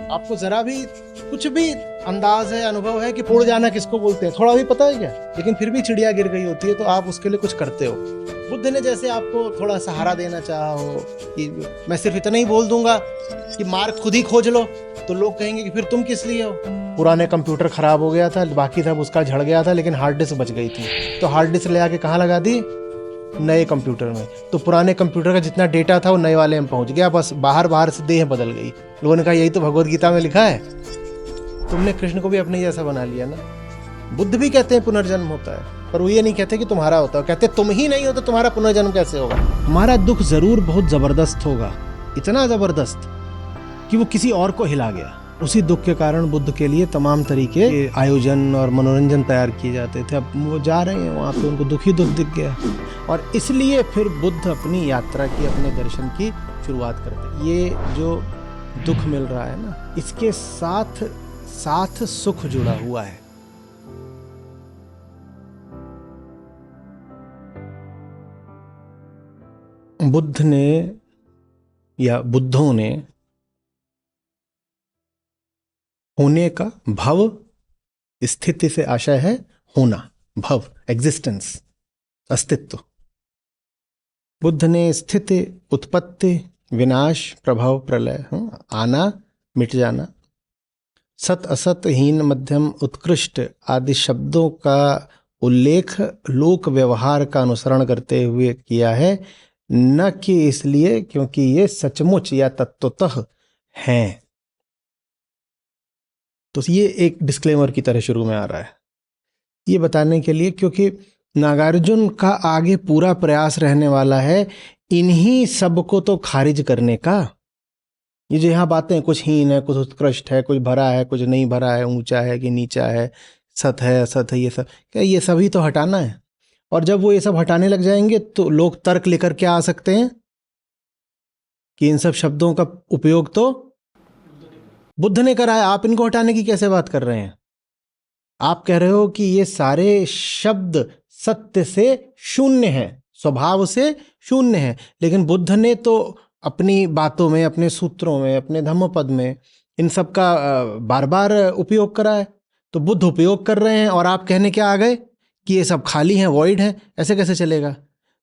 आपको जरा भी कुछ भी अंदाज है, अनुभव है कि उड़ जाना किसको बोलते हैं? थोड़ा भी पता है क्या? लेकिन फिर भी चिड़िया गिर गई होती है तो आप उसके लिए कुछ करते हो। बुद्ध ने जैसे आपको थोड़ा सहारा देना चाहा हो कि मैं सिर्फ इतना ही बोल दूंगा कि मार्ग खुद ही खोज लो, तो लोग कहेंगे कि फिर तुम किस लिए हो? पुराने कंप्यूटर खराब हो गया था, बाकी सब उसका झड़ गया था, लेकिन हार्ड डिस्क बच गई थी, तो हार्ड डिस्क ले आके कहाँ लगा दी? नए कंप्यूटर में। तो पुराने कंप्यूटर का जितना डेटा था वो नए वाले में पहुंच गया, बस बाहर से देह बदल गई। लोगों ने कहा यही तो भगवत गीता में लिखा है। तुमने कृष्ण को भी अपने जैसा बना लिया ना। बुद्ध भी कहते हैं पुनर्जन्म होता है, पर वो ये नहीं कहते कि तुम्हारा होता है, कहते तुम ही नहीं हो तो तुम्हारा पुनर्जन्म कैसे होगा? हमारा दुख जरूर बहुत जबरदस्त होगा, इतना जबरदस्त कि वो किसी और को हिला गया। उसी दुख के कारण बुद्ध के लिए तमाम तरीके के आयोजन और मनोरंजन तैयार किए जाते थे। अब वो जा रहे हैं वहाँ पे, उनको दुख ही दुख दिख गया, और इसलिए फिर बुद्ध अपनी यात्रा की, अपने दर्शन की शुरुआत करते। ये जो दुख मिल रहा है ना, इसके साथ साथ सुख जुड़ा हुआ है। बुद्ध ने या बुद्धों ने होने का, भव स्थिति से आशय है होना, भव एग्जिस्टेंस, अस्तित्व। बुद्ध ने स्थिति, उत्पत्ति, विनाश, प्रभाव, प्रलय, आना, मिट जाना, सत असत, हीन, मध्यम, उत्कृष्ट आदि शब्दों का उल्लेख लोक व्यवहार का अनुसरण करते हुए किया है, न कि इसलिए क्योंकि ये सचमुच या तत्वतः हैं। तो ये एक डिस्क्लेमर की तरह शुरू में आ रहा है, ये बताने के लिए, क्योंकि नागार्जुन का आगे पूरा प्रयास रहने वाला है इन्हीं सब को तो खारिज करने का। ये जो यहाँ बातें, कुछ हीन है, कुछ उत्कृष्ट है, कुछ भरा है, कुछ नहीं भरा है, ऊंचा है कि नीचा है, सत है असत है, ये सब क्या, ये सभी तो हटाना है। और जब वो ये सब हटाने लग जाएंगे तो लोग तर्क लेकर क्या आ सकते हैं कि इन सब शब्दों का उपयोग तो बुद्ध ने करा है, आप इनको हटाने की कैसे बात कर रहे हैं? आप कह रहे हो कि ये सारे शब्द सत्य से शून्य हैं, स्वभाव से शून्य हैं, लेकिन बुद्ध ने तो अपनी बातों में, अपने सूत्रों में, अपने धम्मपद में इन सब का बार बार उपयोग करा है। तो बुद्ध उपयोग कर रहे हैं और आप कहने क्या आ गए कि ये सब खाली हैं, वॉइड हैं, ऐसे कैसे चलेगा?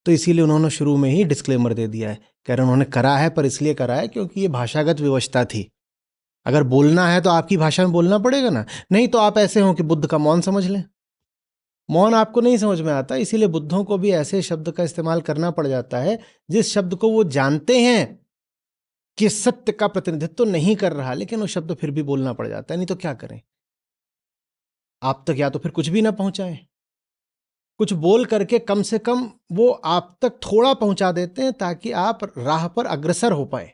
तो इसीलिए उन्होंने शुरू में ही डिस्क्लेमर दे दिया है, कह रहे उन्होंने करा है, पर इसलिए करा है क्योंकि ये भाषागत विवशता थी। अगर बोलना है तो आपकी भाषा में बोलना पड़ेगा ना, नहीं तो आप ऐसे हो कि बुद्ध का मौन समझ लें। मौन आपको नहीं समझ में आता, इसीलिए बुद्धों को भी ऐसे शब्द का इस्तेमाल करना पड़ जाता है जिस शब्द को वो जानते हैं कि सत्य का प्रतिनिधित्व तो नहीं कर रहा, लेकिन वो शब्द फिर भी बोलना पड़ जाता है। नहीं तो क्या करें? आप तक या तो फिर कुछ भी ना पहुंचाएं, कुछ बोल करके कम से कम वो आप तक थोड़ा पहुंचा देते हैं ताकि आप राह पर अग्रसर हो पाए।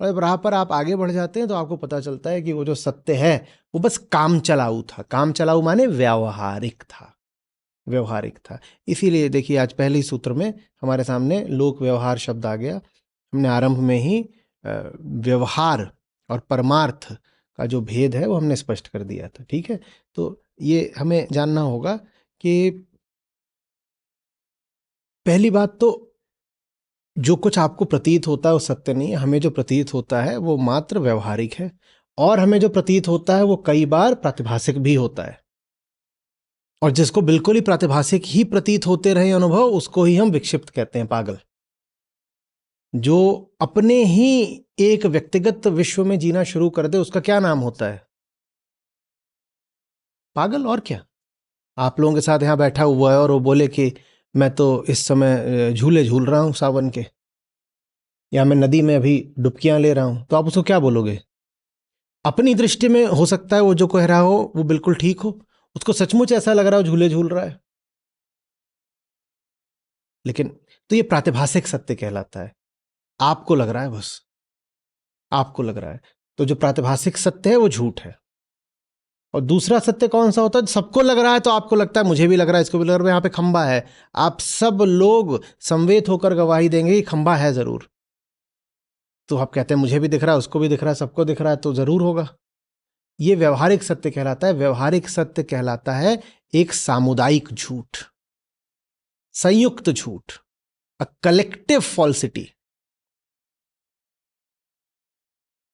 और जब राह पर आप आगे बढ़ जाते हैं तो आपको पता चलता है कि वो जो सत्य है वो बस काम चलाऊ था। काम चलाऊ माने व्यावहारिक था, व्यवहारिक था। इसीलिए देखिए आज पहले ही सूत्र में हमारे सामने लोक व्यवहार शब्द आ गया। हमने आरंभ में ही व्यवहार और परमार्थ का जो भेद है वो हमने स्पष्ट कर दिया था। ठीक है, तो ये हमें जानना होगा कि पहली बात तो जो कुछ आपको प्रतीत होता है वो सत्य नहीं है। हमें जो प्रतीत होता है वो मात्र व्यवहारिक है, और हमें जो प्रतीत होता है वो कई बार प्रातिभासिक भी होता है। और जिसको बिल्कुल ही प्रातिभासिक ही प्रतीत होते रहे अनुभव, उसको ही हम विक्षिप्त कहते हैं, पागल। जो अपने ही एक व्यक्तिगत विश्व में जीना शुरू कर दे उसका क्या नाम होता है? पागल। और क्या? आप लोगों के साथ यहां बैठा हुआ है और वो बोले कि मैं तो इस समय झूले झूल रहा हूं सावन के, या मैं नदी में अभी डुबकियां ले रहा हूं, तो आप उसको क्या बोलोगे? अपनी दृष्टि में हो सकता है वो जो कह रहा हो वो बिल्कुल ठीक हो, उसको सचमुच ऐसा लग रहा हो झूले झूल रहा है, लेकिन तो ये प्रातिभासिक सत्य कहलाता है। आपको लग रहा है, बस आपको लग रहा है। तो जो प्रातिभासिक सत्य है वो झूठ है। और दूसरा सत्य कौन सा होता है? सबको लग रहा है तो आपको लगता है मुझे भी लग रहा है, इसको भी लग रहा है, यहाँ पे खंबा है, आप सब लोग संवेद होकर गवाही देंगे कि खंबा है जरूर। तो आप कहते हैं मुझे भी दिख रहा है, उसको भी दिख रहा है, सबको दिख रहा है, तो जरूर होगा। ये व्यवहारिक सत्य कहलाता है। व्यवहारिक सत्य कहलाता है एक सामुदायिक झूठ, संयुक्त झूठ, अ कलेक्टिव फॉल्सिटी।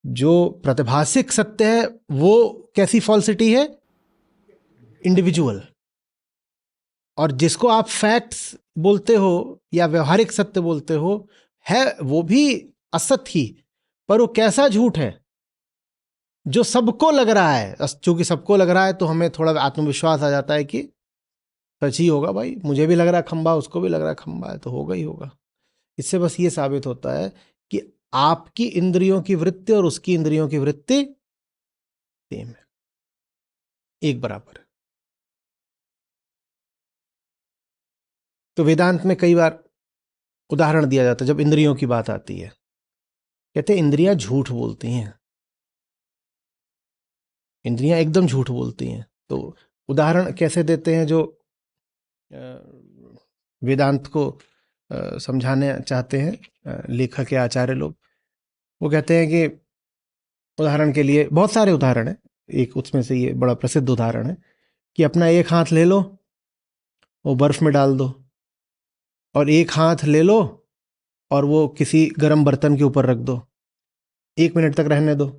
जो प्रतिभासिक सत्य है वो कैसी फॉल्सिटी है? इंडिविजुअल। और जिसको आप फैक्ट्स बोलते हो या व्यवहारिक सत्य बोलते हो, है वो भी असत्य ही, पर वो कैसा झूठ है? जो सबको लग रहा है। चूंकि सबको लग रहा है तो हमें थोड़ा आत्मविश्वास आ जाता है कि सच ही होगा भाई, मुझे भी लग रहा है खंबा, उसको भी लग रहा है खंबा है, तो होगा ही होगा। इससे बस ये साबित होता है कि आपकी इंद्रियों की वृत्ति और उसकी इंद्रियों की वृत्ति सेम है, एक बराबर है। तो वेदांत में कई बार उदाहरण दिया जाता है जब इंद्रियों की बात आती है। कहते हैं इंद्रियां झूठ बोलती हैं, इंद्रियां एकदम झूठ बोलती हैं। तो उदाहरण कैसे देते हैं? जो वेदांत को समझाने चाहते हैं लेखक या आचार्य लोग, वो कहते हैं कि उदाहरण के लिए बहुत सारे उदाहरण हैं, एक उसमें से ये बड़ा प्रसिद्ध उदाहरण है कि अपना एक हाथ ले लो, वो बर्फ में डाल दो, और एक हाथ ले लो और वो किसी गर्म बर्तन के ऊपर रख दो, 1 मिनट तक रहने दो।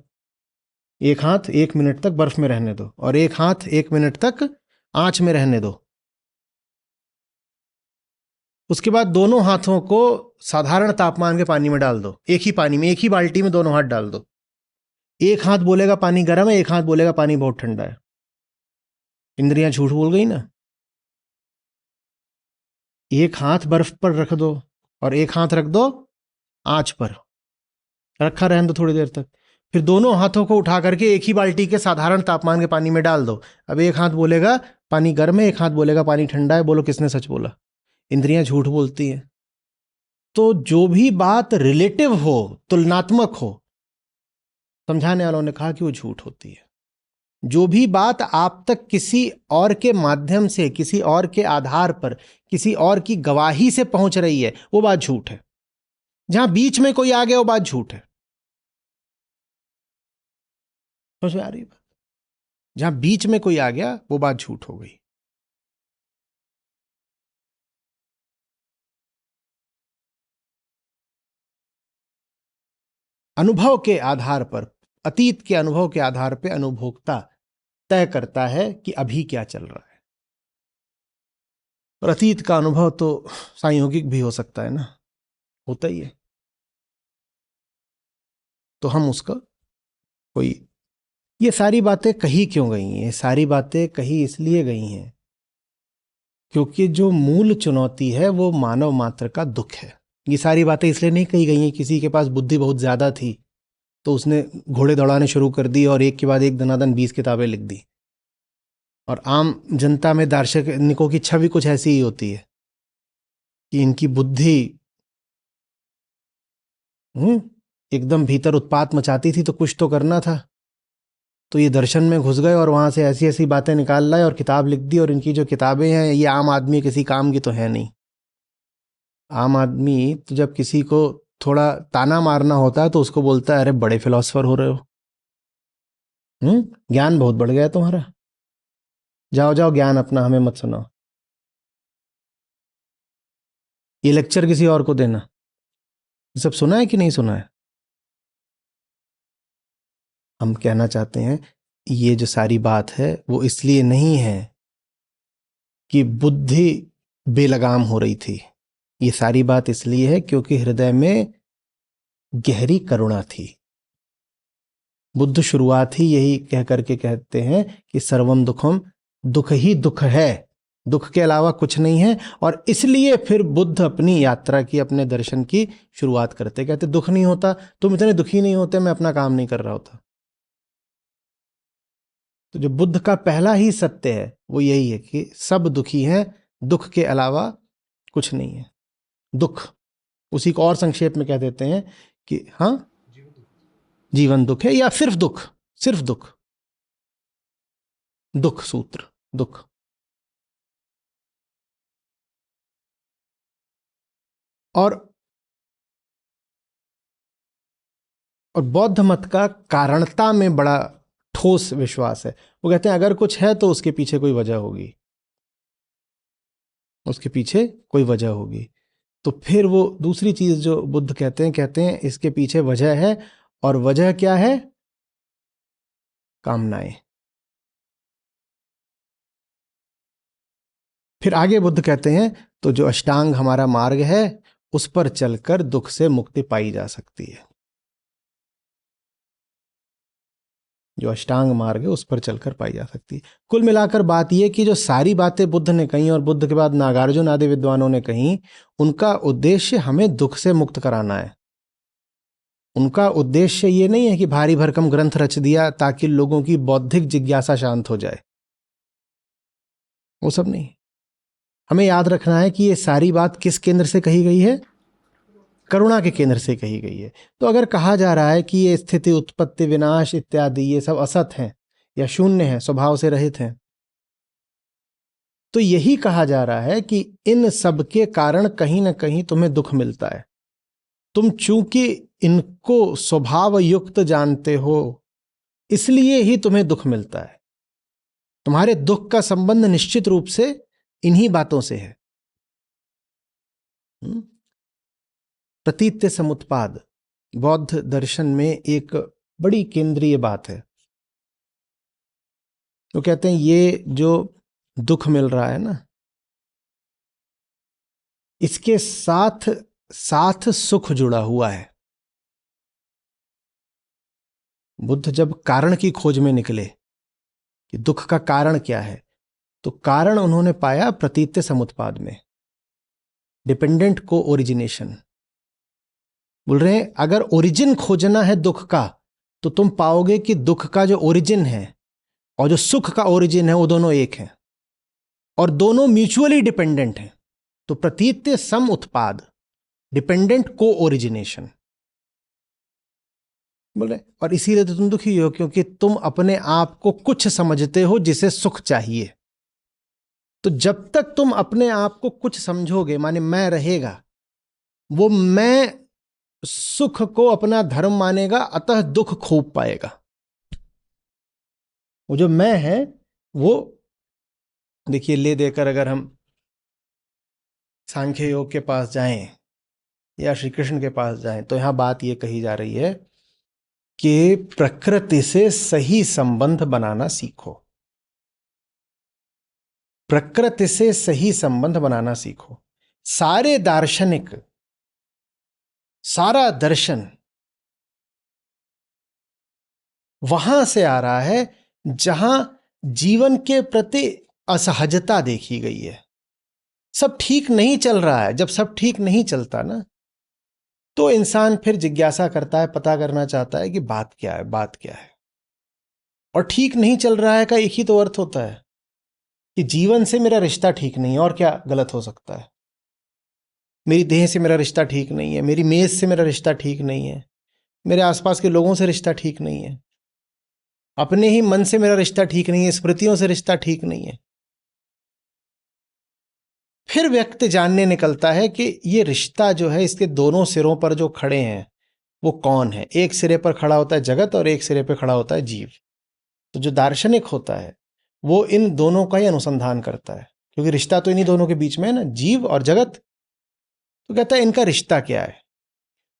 एक हाथ 1 मिनट तक बर्फ में रहने दो और एक हाथ 1 मिनट तक आंच में रहने दो। उसके बाद दोनों हाथों को साधारण तापमान के पानी में डाल दो, एक ही पानी में, एक ही बाल्टी में दोनों हाथ डाल दो। एक हाथ बोलेगा पानी गर्म है, एक हाथ बोलेगा पानी बहुत ठंडा है। इंद्रियां झूठ बोल गई ना। एक हाथ बर्फ पर रख दो और एक हाथ रख दो आंच पर, रखा रहने दो थोड़ी देर तक। फिर दोनों हाथों को उठा करके एक ही बाल्टी के साधारण तापमान के पानी में डाल दो। अब एक हाथ बोलेगा पानी गर्म है, एक हाथ बोलेगा पानी ठंडा है। बोलो किसने सच बोला? इंद्रियां झूठ बोलती हैं। तो जो भी बात रिलेटिव हो, तुलनात्मक हो, समझाने वालों ने कहा कि वो झूठ होती है। जो भी बात आप तक किसी और के माध्यम से, किसी और के आधार पर, किसी और की गवाही से पहुंच रही है, वो बात झूठ है। जहां बीच में कोई आ गया वो बात झूठ है। समझ में आ रही बात? जहां बीच में कोई आ गया वो बात झूठ हो गई। अनुभव के आधार पर, अतीत के अनुभव के आधार पर अनुभोक्ता तय करता है कि अभी क्या चल रहा है। और अतीत का अनुभव तो संयोगिक भी हो सकता है ना, होता ही है। तो हम उसका कोई, ये सारी बातें कही क्यों गई हैं? ये सारी बातें कही इसलिए गई हैं क्योंकि जो मूल चुनौती है वो मानव मात्र का दुख है। ये सारी बातें इसलिए नहीं कही गई हैं किसी के पास बुद्धि बहुत ज्यादा थी तो उसने घोड़े दौड़ाने शुरू कर दी और एक के बाद एक दनादन 20 किताबें लिख दी। और आम जनता में दार्शनिकों की छवि कुछ ऐसी ही होती है कि इनकी बुद्धि एकदम भीतर उत्पात मचाती थी तो कुछ तो करना था, तो ये दर्शन में घुस गए और वहां से ऐसी ऐसी बातें निकाल लाए और किताब लिख दी। और इनकी जो किताबें हैं ये आम आदमी किसी काम की तो है नहीं। आम आदमी तो जब किसी को थोड़ा ताना मारना होता है तो उसको बोलता है अरे बड़े फिलोसफर हो रहे हो, ज्ञान बहुत बढ़ गया तुम्हारा, जाओ जाओ ज्ञान अपना हमें मत सुनाओ। ये लेक्चर किसी और को देना। ये सब सुना है कि नहीं सुना है? हम कहना चाहते हैं ये जो सारी बात है वो इसलिए नहीं है कि बुद्धि बेलगाम हो रही थी। ये सारी बात इसलिए है क्योंकि हृदय में गहरी करुणा थी। बुद्ध शुरुआत ही यही कह करके कहते हैं कि सर्वम दुखम, दुख ही दुख है, दुख के अलावा कुछ नहीं है। और इसलिए फिर बुद्ध अपनी यात्रा की, अपने दर्शन की शुरुआत करते, कहते दुख नहीं होता, तुम इतने दुखी नहीं होते, मैं अपना काम नहीं कर रहा होता। तो जो बुद्ध का पहला ही सत्य है वो यही है कि सब दुखी हैं, दुख के अलावा कुछ नहीं है। दुख, उसी को और संक्षेप में कह देते हैं कि हाँ, जीवन दुख है या सिर्फ दुख, सिर्फ दुख, दुख सूत्र, दुख। और बौद्ध मत का कारणता में बड़ा ठोस विश्वास है। वो कहते हैं अगर कुछ है तो उसके पीछे कोई वजह होगी, उसके पीछे कोई वजह होगी। तो फिर वो दूसरी चीज जो बुद्ध कहते हैं इसके पीछे वजह है और वजह क्या है? कामनाएं। फिर आगे बुद्ध कहते हैं तो जो अष्टांग हमारा मार्ग है उस पर चलकर दुख से मुक्ति पाई जा सकती है। जो अष्टांग मार्ग है उस पर चलकर पाई जा सकती है। कुल मिलाकर बात यह कि जो सारी बातें बुद्ध ने कही और बुद्ध के बाद नागार्जुन आदि विद्वानों ने कही, उनका उद्देश्य हमें दुख से मुक्त कराना है। उनका उद्देश्य ये नहीं है कि भारी भरकम ग्रंथ रच दिया ताकि लोगों की बौद्धिक जिज्ञासा शांत हो जाए, वो सब नहीं। हमें याद रखना है कि ये सारी बात किस केंद्र से कही गई है? करुणा के केंद्र से कही गई है। तो अगर कहा जा रहा है कि ये स्थिति, उत्पत्ति, विनाश इत्यादि ये सब असत हैं या शून्य हैं, स्वभाव से रहित हैं, तो यही कहा जा रहा है कि इन सब के कारण कहीं ना कहीं तुम्हें दुख मिलता है। तुम चूंकि इनको स्वभाव युक्त जानते हो इसलिए ही तुम्हें दुख मिलता है। तुम्हारे दुख का संबंध निश्चित रूप से इन्हीं बातों से है। प्रतीत्य समुत्पाद बौद्ध दर्शन में एक बड़ी केंद्रीय बात है। तो कहते हैं ये जो दुख मिल रहा है ना, इसके साथ साथ सुख जुड़ा हुआ है। बुद्ध जब कारण की खोज में निकले कि दुख का कारण क्या है, तो कारण उन्होंने पाया प्रतीत्य समुत्पाद में, डिपेंडेंट को ओरिजिनेशन। बोल रहे हैं अगर ओरिजिन खोजना है दुख का तो तुम पाओगे कि दुख का जो ओरिजिन है और जो सुख का ओरिजिन है वो दोनों एक हैं और दोनों म्यूचुअली डिपेंडेंट हैं। तो प्रतीत्य सम उत्पाद, डिपेंडेंट को ओरिजिनेशन बोल रहे। और इसीलिए तो तुम दुखी हो क्योंकि तुम अपने आप को कुछ समझते हो जिसे सुख चाहिए। तो जब तक तुम अपने आप को कुछ समझोगे, माने मैं रहेगा, वो मैं सुख को अपना धर्म मानेगा, अतः दुख खूब पाएगा। वो जो मैं है वो देखिए, ले देकर अगर हम सांख्य योग के पास जाएं या श्री कृष्ण के पास जाएं तो यहां बात यह कही जा रही है कि प्रकृति से सही संबंध बनाना सीखो। प्रकृति से सही संबंध बनाना सीखो। सारे दार्शनिक, सारा दर्शन वहां से आ रहा है जहां जीवन के प्रति असहजता देखी गई है। सब ठीक नहीं चल रहा है। जब सब ठीक नहीं चलता ना, तो इंसान फिर जिज्ञासा करता है, पता करना चाहता है कि बात क्या है, बात क्या है। और ठीक नहीं चल रहा है का एक ही तो अर्थ होता है कि जीवन से मेरा रिश्ता ठीक नहीं है। और क्या गलत हो सकता है? मेरी देह से मेरा रिश्ता ठीक नहीं है, मेरी मेज से मेरा रिश्ता ठीक नहीं है, मेरे आसपास के लोगों से रिश्ता ठीक नहीं है, अपने ही मन से मेरा रिश्ता ठीक नहीं है, स्मृतियों से रिश्ता ठीक नहीं है। फिर व्यक्ति जानने निकलता है कि ये रिश्ता जो है, इसके दोनों सिरों पर जो खड़े हैं वो कौन है। एक सिरे पर खड़ा होता है जगत और एक सिरे पर खड़ा होता है जीव। तो जो दार्शनिक होता है वो इन दोनों का ही अनुसंधान करता है, क्योंकि रिश्ता तो इन्हीं दोनों के बीच में है ना, जीव और जगत। तो कहता है इनका रिश्ता क्या है,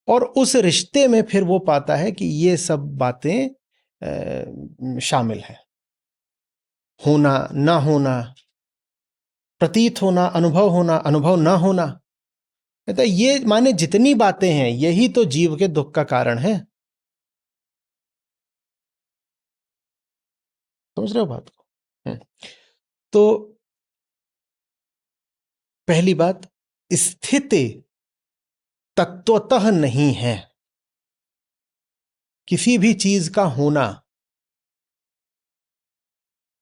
और उस रिश्ते में फिर वो पाता है कि ये सब बातें शामिल हैं। होना, ना होना, प्रतीत होना, अनुभव ना होना। कहता है ये माने जितनी बातें हैं यही तो जीव के दुख का कारण है। समझ रहे हो बात को? तो पहली बात, स्थिति तत्वतः नहीं है। किसी भी चीज का होना,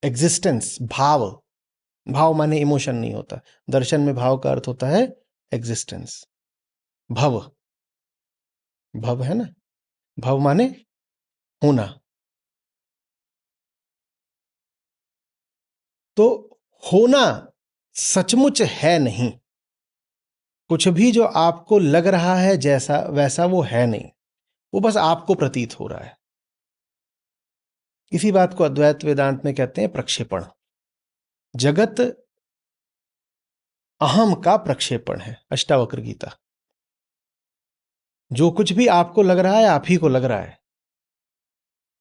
एग्जिस्टेंस, भाव, भाव माने इमोशन नहीं होता। दर्शन में भाव का अर्थ होता है एग्जिस्टेंस। भव, भव है ना, भव माने होना। तो होना सचमुच है नहीं। कुछ भी जो आपको लग रहा है जैसा वैसा वो है नहीं, वो बस आपको प्रतीत हो रहा है। इसी बात को अद्वैत वेदांत में कहते हैं प्रक्षेपण। जगत अहम का प्रक्षेपण है। अष्टावक्र गीता। जो कुछ भी आपको लग रहा है आप ही को लग रहा है।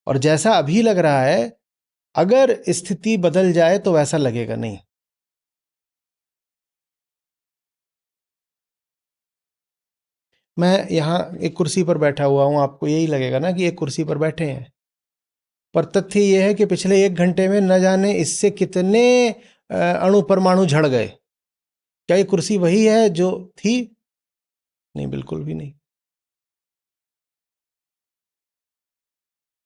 और जैसा अभी लग रहा है, अगर स्थिति बदल जाए तो वैसा लगेगा नहीं। मैं यहाँ एक कुर्सी पर बैठा हुआ हूँ, आपको यही लगेगा ना कि एक कुर्सी पर बैठे हैं, पर तथ्य यह है कि पिछले 1 घंटे में न जाने इससे कितने अणु परमाणु झड़ गए। क्या ये कुर्सी वही है जो थी? नहीं, बिल्कुल भी नहीं।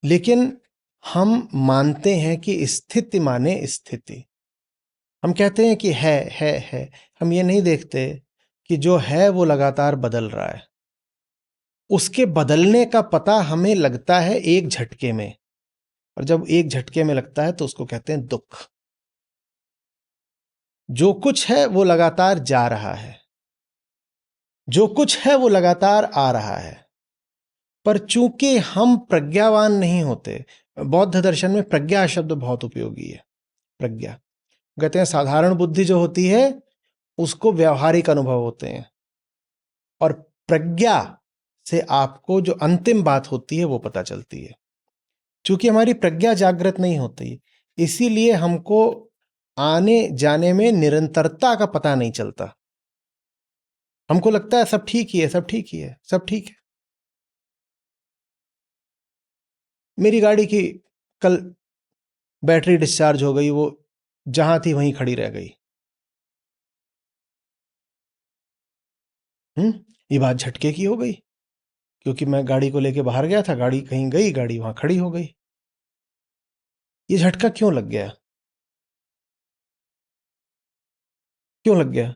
लेकिन हम मानते हैं कि स्थिति माने स्थिति। हम कहते हैं कि है। हम ये नहीं देखते कि जो है वो लगातार बदल रहा है। उसके बदलने का पता हमें लगता है एक झटके में, और जब एक झटके में लगता है तो उसको कहते हैं दुख। जो कुछ है वो लगातार जा रहा है, जो कुछ है वो लगातार आ रहा है, पर चूंकि हम प्रज्ञावान नहीं होते। बौद्ध दर्शन में प्रज्ञा शब्द बहुत उपयोगी है। प्रज्ञा कहते हैं साधारण बुद्धि जो होती है उसको व्यवहारिक अनुभव होते हैं, और प्रज्ञा से आपको जो अंतिम बात होती है वो पता चलती है। चूंकि हमारी प्रज्ञा जागृत नहीं होती, इसीलिए हमको आने जाने में निरंतरता का पता नहीं चलता। हमको लगता है सब ठीक ही है, सब ठीक ही है, सब ठीक है। मेरी गाड़ी की कल बैटरी डिस्चार्ज हो गई, वो जहां थी वहीं खड़ी रह गई। ये बात झटके की हो गई, क्योंकि मैं गाड़ी को लेके बाहर गया था, गाड़ी कहीं गई, गाड़ी वहां खड़ी हो गई। ये झटका क्यों लग गया? क्यों लग गया?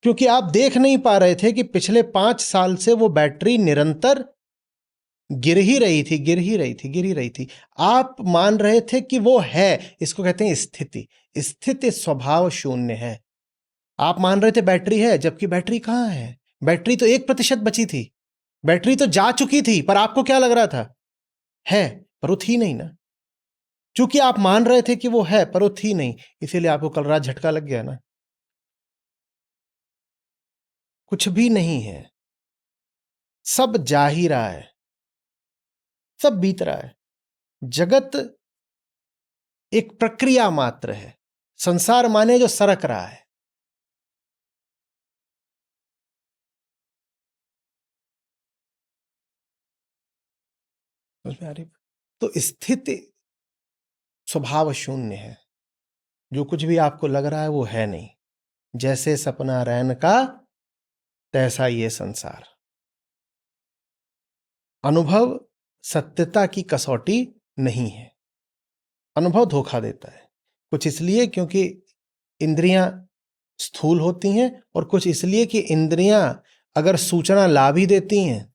क्योंकि आप देख नहीं पा रहे थे कि पिछले 5 साल से वो बैटरी निरंतर गिर ही रही थी, गिर ही रही थी, गिर ही रही थी। आप मान रहे थे कि वो है। इसको कहते हैं स्थिति। स्थिति स्वभाव शून्य है। आप मान रहे थे बैटरी है, जबकि बैटरी कहां है? बैटरी तो 1% बची थी, बैटरी तो जा चुकी थी, पर आपको क्या लग रहा था? है, पर वो थी नहीं ना। चूंकि आप मान रहे थे कि वो है पर वो थी नहीं, इसीलिए आपको कल रात झटका लग गया ना। कुछ भी नहीं है, सब जा ही रहा है, सब बीत रहा है। जगत एक प्रक्रिया मात्र है, संसार माने जो सरक रहा है। समझ में आ रही? तो स्थिति स्वभाव शून्य है। जो कुछ भी आपको लग रहा है वो है नहीं। जैसे सपना रैन का, तैसा ये संसार। अनुभव सत्यता की कसौटी नहीं है। अनुभव धोखा देता है, कुछ इसलिए क्योंकि इंद्रियां स्थूल होती हैं, और कुछ इसलिए कि इंद्रियां अगर सूचना ला भी देती हैं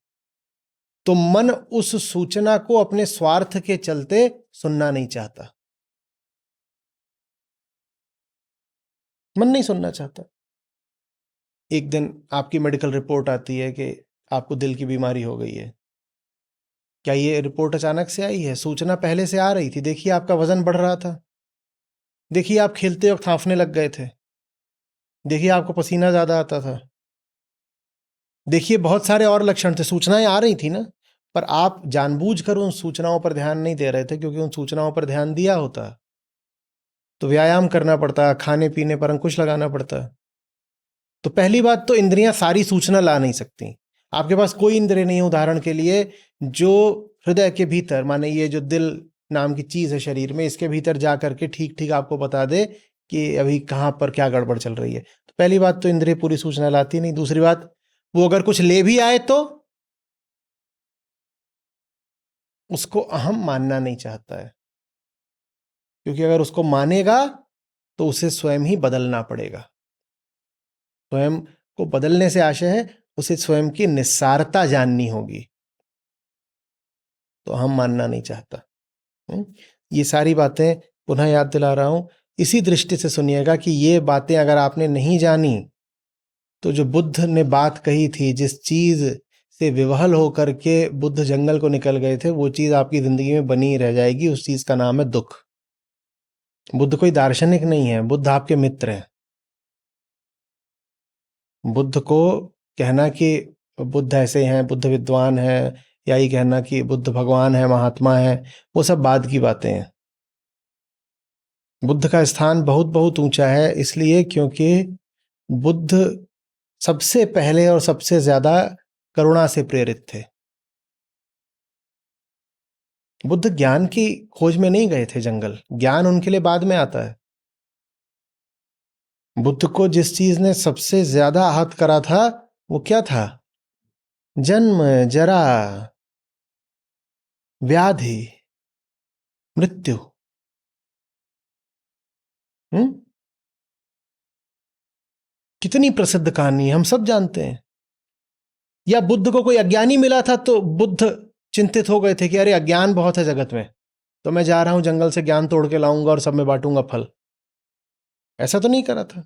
तो मन उस सूचना को अपने स्वार्थ के चलते सुनना नहीं चाहता। मन नहीं सुनना चाहता। एक दिन आपकी मेडिकल रिपोर्ट आती है कि आपको दिल की बीमारी हो गई है। क्या ये रिपोर्ट अचानक से आई है? सूचना पहले से आ रही थी। देखिए आपका वजन बढ़ रहा था, देखिए आप खेलते वक्त हांफने लग गए थे, देखिए आपको पसीना ज्यादा आता था, देखिए बहुत सारे और लक्षण थे। सूचनाएं आ रही थी ना, पर आप जानबूझकर उन सूचनाओं पर ध्यान नहीं दे रहे थे, क्योंकि उन सूचनाओं पर ध्यान दिया होता तो व्यायाम करना पड़ता, खाने पीने पर अंकुश लगाना पड़ता। तो पहली बात तो इंद्रियां सारी सूचना ला नहीं सकती। आपके पास कोई इंद्रिय नहीं है, उदाहरण के लिए, जो हृदय के भीतर, माने ये जो दिल नाम की चीज है शरीर में, इसके भीतर जा करके ठीक ठीक आपको बता दे कि अभी कहां पर क्या गड़बड़ चल रही है। तो पहली बात तो इंद्रिय पूरी सूचना लाती नहीं। दूसरी बात, वो अगर कुछ ले भी आए तो उसको अहम मानना नहीं चाहता है, क्योंकि अगर उसको मानेगा तो उसे स्वयं ही बदलना पड़ेगा। स्वयं को बदलने से आशय है उसे स्वयं की निस्सारता जाननी होगी, तो हम मानना नहीं चाहता। ये सारी बातें पुनः याद दिला रहा हूं, इसी दृष्टि से सुनिएगा कि ये बातें अगर आपने नहीं जानी तो जो बुद्ध ने बात कही थी, जिस चीज से विवहल होकर के बुद्ध जंगल को निकल गए थे, वो चीज आपकी जिंदगी में बनी ही रह जाएगी। उस चीज का नाम है दुख। बुद्ध कोई दार्शनिक नहीं है, बुद्ध आपके मित्र हैं। बुद्ध को कहना कि बुद्ध ऐसे हैं, बुद्ध विद्वान हैं, या ये कहना कि बुद्ध भगवान है, महात्मा है, वो सब बाद की बातें हैं। बुद्ध का स्थान बहुत बहुत ऊंचा है, इसलिए क्योंकि बुद्ध सबसे पहले और सबसे ज्यादा करुणा से प्रेरित थे। बुद्ध ज्ञान की खोज में नहीं गए थे जंगल, ज्ञान उनके लिए बाद में आता है। बुद्ध को जिस चीज ने सबसे ज्यादा आहत करा था वो क्या था? जन्म, जरा, व्याधि, मृत्यु। कितनी प्रसिद्ध कहानी है, हम सब जानते हैं। या बुद्ध को कोई अज्ञानी मिला था तो बुद्ध चिंतित हो गए थे कि अरे अज्ञान बहुत है जगत में, तो मैं जा रहा हूं जंगल से ज्ञान तोड़ के लाऊंगा और सब में बांटूंगा फल। ऐसा तो नहीं करा था।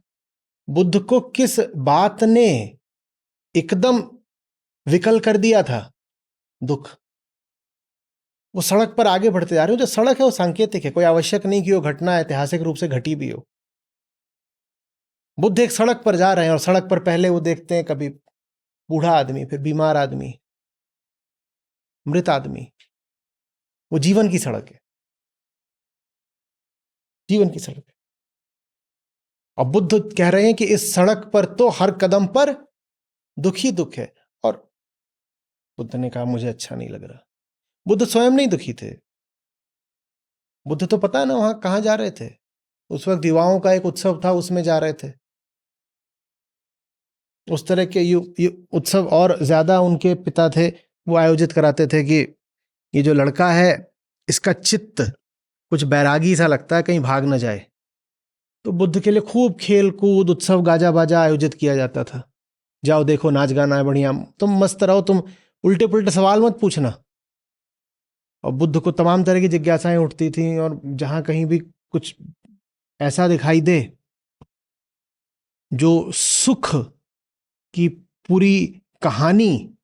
बुद्ध को किस बात ने एकदम विकल कर दिया था? दुख। वो सड़क पर आगे बढ़ते जा रहे हो, जो सड़क है वो सांकेतिक है, कोई आवश्यक नहीं कि वो घटना ऐतिहासिक रूप से घटी भी हो। बुद्ध एक सड़क पर जा रहे हैं और सड़क पर पहले वो देखते हैं कभी बूढ़ा आदमी, फिर बीमार आदमी, मृत आदमी। वो जीवन की सड़क है, जीवन की सड़क है। और बुद्ध कह रहे हैं कि इस सड़क पर तो हर कदम पर दुख ही दुख है। और बुद्ध ने कहा मुझे अच्छा नहीं लग रहा। बुद्ध स्वयं नहीं दुखी थे। बुद्ध तो पता है ना वहां कहां जा रहे थे। उस वक्त युवाओं का एक उत्सव था, उसमें जा रहे थे। उस तरह के उत्सव और ज्यादा उनके पिता थे, वो आयोजित कराते थे कि ये जो लड़का है इसका चित्त कुछ बैरागी सा लगता है, कहीं भाग न जाए। तो बुद्ध के लिए खूब खेल कूद, उत्सव, गाजा बाजा आयोजित किया जाता था। जाओ देखो नाच गाना है बढ़िया, तुम मस्त रहो, तुम उल्टे पुल्टे सवाल मत पूछना। और बुद्ध को तमाम तरह की जिज्ञासाएं उठती थीं, और जहां कहीं भी कुछ ऐसा दिखाई दे जो सुख की पूरी कहानी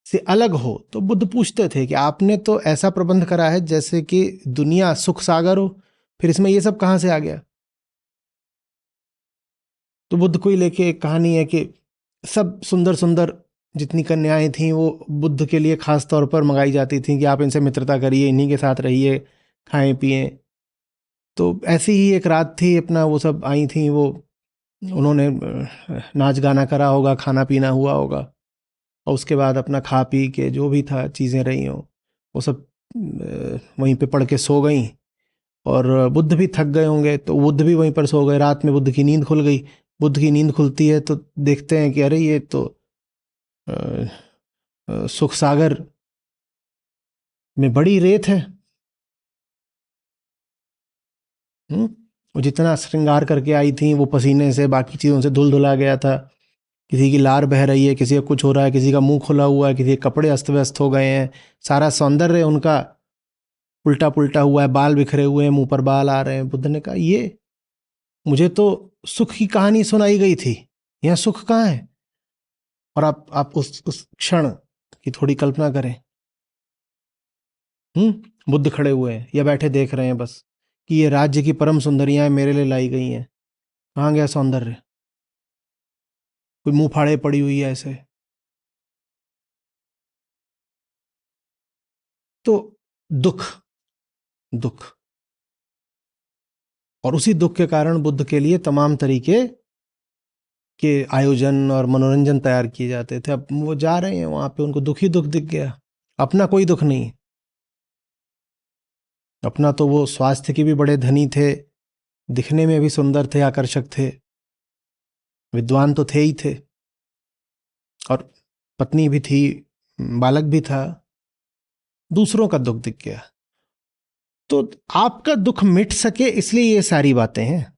से अलग हो, तो बुद्ध पूछते थे कि आपने तो ऐसा प्रबंध करा है जैसे कि दुनिया सुख सागर हो, फिर इसमें ये सब कहां से आ गया? तो बुद्ध को ही लेके एक कहानी है कि सब सुंदर सुंदर जितनी कन्याएं थीं वो बुद्ध के लिए खास तौर पर मंगाई जाती थीं कि आप इनसे मित्रता करिए, इन्हीं के साथ रहिए, खाएं पिएं। तो ऐसी ही एक रात थी, अपना वो सब आई थीं, वो उन्होंने नाच गाना करा होगा, खाना पीना हुआ होगा, और उसके बाद अपना खा पी के जो भी था चीज़ें रही हों, वो सब वहीं पे पड़ के सो गई। और बुद्ध भी थक गए होंगे तो बुद्ध भी वहीं पर सो गए। रात में बुद्ध की नींद खुल गई। बुद्ध की नींद खुलती है तो देखते हैं कि अरे ये तो सुख सागर में बड़ी रेत है। वो जितना श्रृंगार करके आई थी वो पसीने से, बाकी चीज़ों से धुल धुला गया था। किसी की लार बह रही है, किसी का कुछ हो रहा है, किसी का मुंह खुला हुआ है, किसी के कपड़े अस्त व्यस्त हो गए हैं, सारा सौंदर्य उनका उल्टा पुल्टा हुआ है, बाल बिखरे हुए हैं, मुंह पर बाल आ रहे हैं। बुद्ध ने कहा ये मुझे तो सुख की कहानी सुनाई गई थी, यहाँ सुख कहाँ है? और आप उस क्षण की थोड़ी कल्पना करें। बुद्ध खड़े हुए हैं या बैठे देख रहे हैं बस कि ये राज्य की परम सुंदरियां मेरे लिए लाई गई हैं। कहाँ गया सौंदर्य? कोई मुंह फाड़े पड़ी हुई है ऐसे। तो दुख, दुख, और उसी दुख के कारण बुद्ध के लिए तमाम तरीके के आयोजन और मनोरंजन तैयार किए जाते थे। अब वो जा रहे हैं वहां पे, उनको दुख ही दुख दिख गया। अपना कोई दुख नहीं। अपना तो वो स्वास्थ्य के भी बड़े धनी थे, दिखने में भी सुंदर थे, आकर्षक थे, विद्वान तो थे ही थे, और पत्नी भी थी, बालक भी था। दूसरों का दुख दिख गया। तो आपका दुख मिट सके इसलिए ये सारी बातें हैं।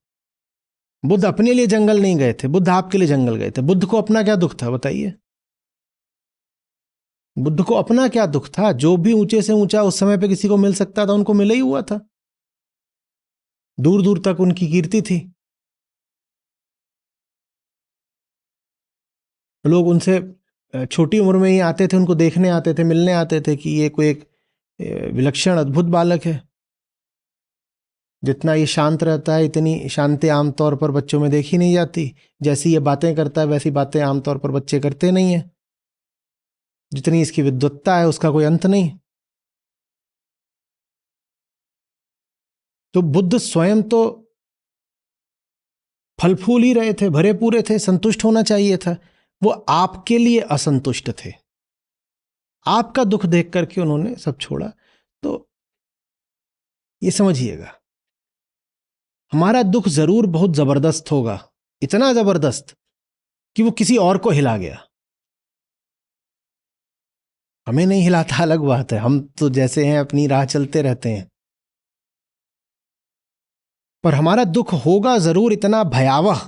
बुद्ध अपने लिए जंगल नहीं गए थे, बुद्ध आपके लिए जंगल गए थे। बुद्ध को अपना क्या दुख था बताइए? बुद्ध को अपना क्या दुख था? जो भी ऊंचे से ऊंचा उस समय पे किसी को मिल सकता था उनको मिला ही हुआ था। दूर दूर तक उनकी कीर्ति थी। लोग उनसे छोटी उम्र में ही आते थे, उनको देखने आते थे, मिलने आते थे कि ये कोई एक विलक्षण अद्भुत बालक है। जितना ये शांत रहता है इतनी शांति आमतौर पर बच्चों में देखी नहीं जाती। जैसी ये बातें करता है वैसी बातें आमतौर पर बच्चे करते नहीं हैं। जितनी इसकी विद्वत्ता है उसका कोई अंत नहीं। तो बुद्ध स्वयं तो फल फूल ही रहे थे, भरे पूरे थे, संतुष्ट होना चाहिए था। वो आपके लिए असंतुष्ट थे, आपका दुख देख करके उन्होंने सब छोड़ा। तो ये समझिएगा, हमारा दुख जरूर बहुत जबरदस्त होगा, इतना जबरदस्त कि वो किसी और को हिला गया। हमें नहीं हिलाता अलग बात है, हम तो जैसे हैं अपनी राह चलते रहते हैं। पर हमारा दुख होगा जरूर इतना भयावह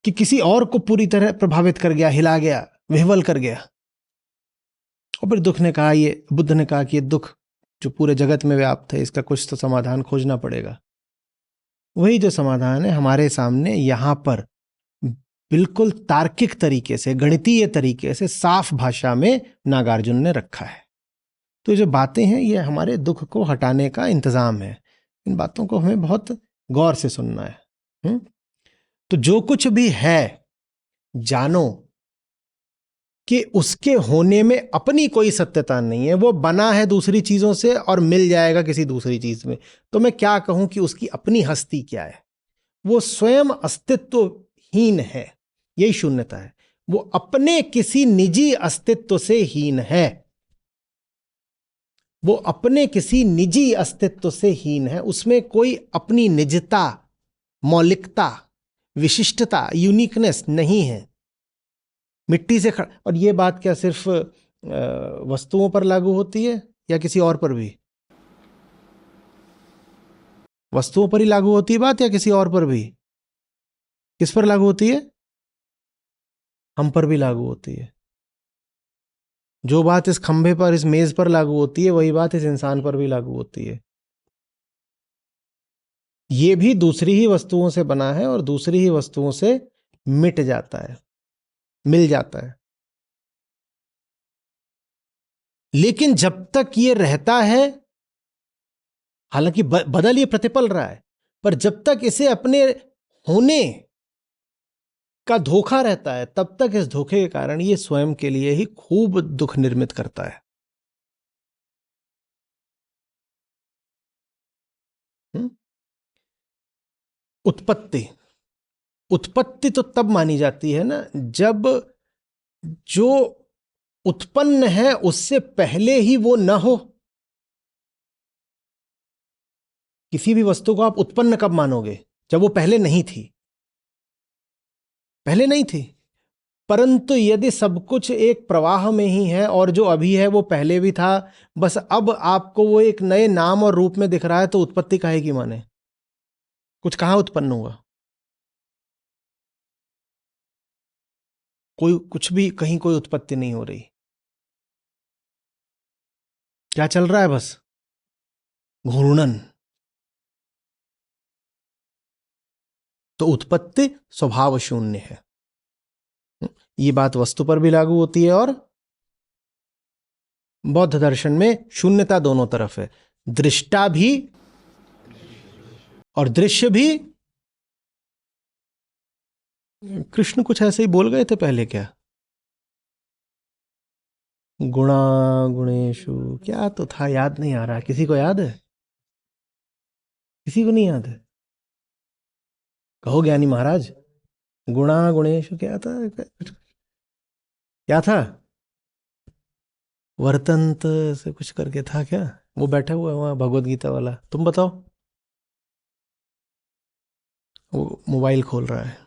कि किसी और को पूरी तरह प्रभावित कर गया, हिला गया, विह्वल कर गया। और फिर बुद्ध ने कहा कि ये दुख जो पूरे जगत में व्याप्त है, इसका कुछ तो समाधान खोजना पड़ेगा। वही जो समाधान है हमारे सामने यहां पर बिल्कुल तार्किक तरीके से, गणितीय तरीके से, साफ भाषा में नागार्जुन ने रखा है। तो ये जो बातें हैं ये हमारे दुख को हटाने का इंतजाम है। इन बातों को हमें बहुत गौर से सुनना है। तो जो कुछ भी है जानो कि उसके होने में अपनी कोई सत्यता नहीं है, वो बना है दूसरी चीजों से और मिल जाएगा किसी दूसरी चीज में। तो मैं क्या कहूं कि उसकी अपनी हस्ती क्या है? वो स्वयं अस्तित्वहीन है, यही शून्यता है। वो अपने किसी निजी अस्तित्व से हीन है, वो अपने किसी निजी अस्तित्व से हीन है। उसमें कोई अपनी निजता, मौलिकता, विशिष्टता, यूनिकनेस नहीं है। मिट्टी से खड़ा। और ये बात क्या सिर्फ वस्तुओं पर लागू होती है या किसी और पर भी? वस्तुओं पर ही लागू होती है बात या किसी और पर भी? किस पर लागू होती है? हम पर भी लागू होती है। जो बात इस खंभे पर, इस मेज पर लागू होती है, वही बात इस इंसान पर भी लागू होती है। ये भी दूसरी ही वस्तुओं से बना है और दूसरी ही वस्तुओं से मिट जाता है, मिल जाता है। लेकिन जब तक ये रहता है, हालांकि बदल ये प्रतिपल रहा है, पर जब तक इसे अपने होने का धोखा रहता है, तब तक इस धोखे के कारण ये स्वयं के लिए ही खूब दुख निर्मित करता है। उत्पत्ति उत्पत्ति तो तब मानी जाती है ना, जब जो उत्पन्न है उससे पहले ही वो न हो। किसी भी वस्तु को आप उत्पन्न कब मानोगे? जब वो पहले नहीं थी। पहले नहीं थी। परंतु यदि सब कुछ एक प्रवाह में ही है और जो अभी है वो पहले भी था, बस अब आपको वो एक नए नाम और रूप में दिख रहा है, तो उत्पत्ति काहे की माने? कुछ कहां उत्पन्न हुआ? कोई कुछ भी, कहीं कोई उत्पत्ति नहीं हो रही। क्या चल रहा है? बस घूर्णन। तो उत्पत्ति स्वभाव शून्य है। ये बात वस्तु पर भी लागू होती है और बौद्ध दर्शन में शून्यता दोनों तरफ है, दृष्टा भी और दृश्य भी। कृष्ण कुछ ऐसे ही बोल गए थे पहले क्या? गुणा गुणेशु क्या तो था, याद नहीं आ रहा। किसी को याद है? किसी को नहीं याद है? कहो ज्ञानी महाराज। गुणा गुणेशु क्या था? क्या था? वर्तंत से कुछ करके था क्या? वो बैठा हुआ है वहां भगवत गीता वाला, तुम बताओ। वो मोबाइल खोल रहा है।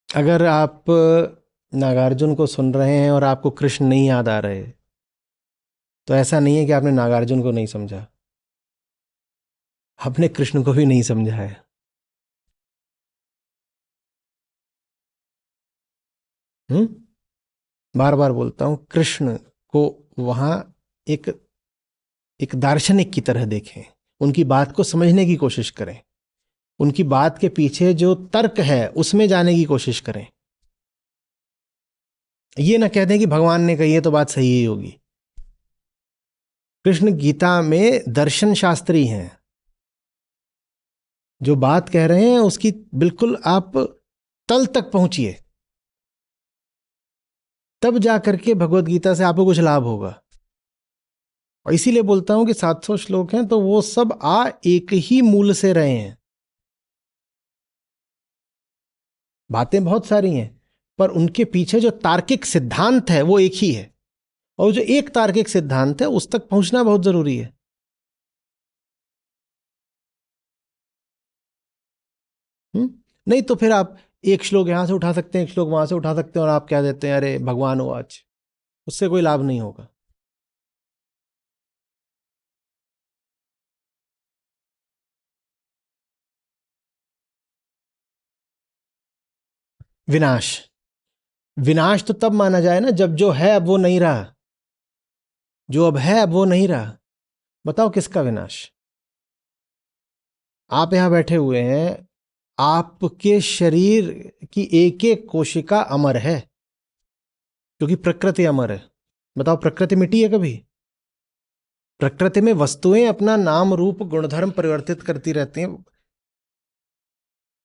अगर आप नागार्जुन को सुन रहे हैं और आपको कृष्ण नहीं याद आ रहे, तो ऐसा नहीं है कि आपने नागार्जुन को नहीं समझा, आपने कृष्ण को भी नहीं समझा है। बार बार बोलता हूं, कृष्ण को वहां एक एक दार्शनिक की तरह देखें, उनकी बात को समझने की कोशिश करें, उनकी बात के पीछे जो तर्क है उसमें जाने की कोशिश करें। ये ना कह दें कि भगवान ने कही है तो बात सही ही होगी। कृष्ण गीता में दर्शन शास्त्री हैं, जो बात कह रहे हैं उसकी बिल्कुल आप तल तक पहुंचिए, तब जा करके भगवत गीता से आपको कुछ लाभ होगा। और इसीलिए बोलता हूं कि 700 श्लोक हैं तो वो सब एक ही मूल से रहे हैं। बातें बहुत सारी हैं, पर उनके पीछे जो तार्किक सिद्धांत है वो एक ही है, और जो एक तार्किक सिद्धांत है उस तक पहुंचना बहुत जरूरी है। नहीं तो फिर आप एक श्लोक यहां से उठा सकते हैं, एक श्लोक वहां से उठा सकते हैं, और आप क्या देते हैं, अरे भगवान हो आज, उससे कोई लाभ नहीं होगा। विनाश, विनाश तो तब माना जाए ना जब जो है अब वो नहीं रहा, जो अब है अब वो नहीं रहा। बताओ किसका विनाश? आप यहां बैठे हुए हैं, आपके शरीर की एक एक कोशिका अमर है, क्योंकि प्रकृति अमर है। बताओ प्रकृति मिटी है कभी? प्रकृति में वस्तुएं अपना नाम रूप गुणधर्म परिवर्तित करती रहती हैं।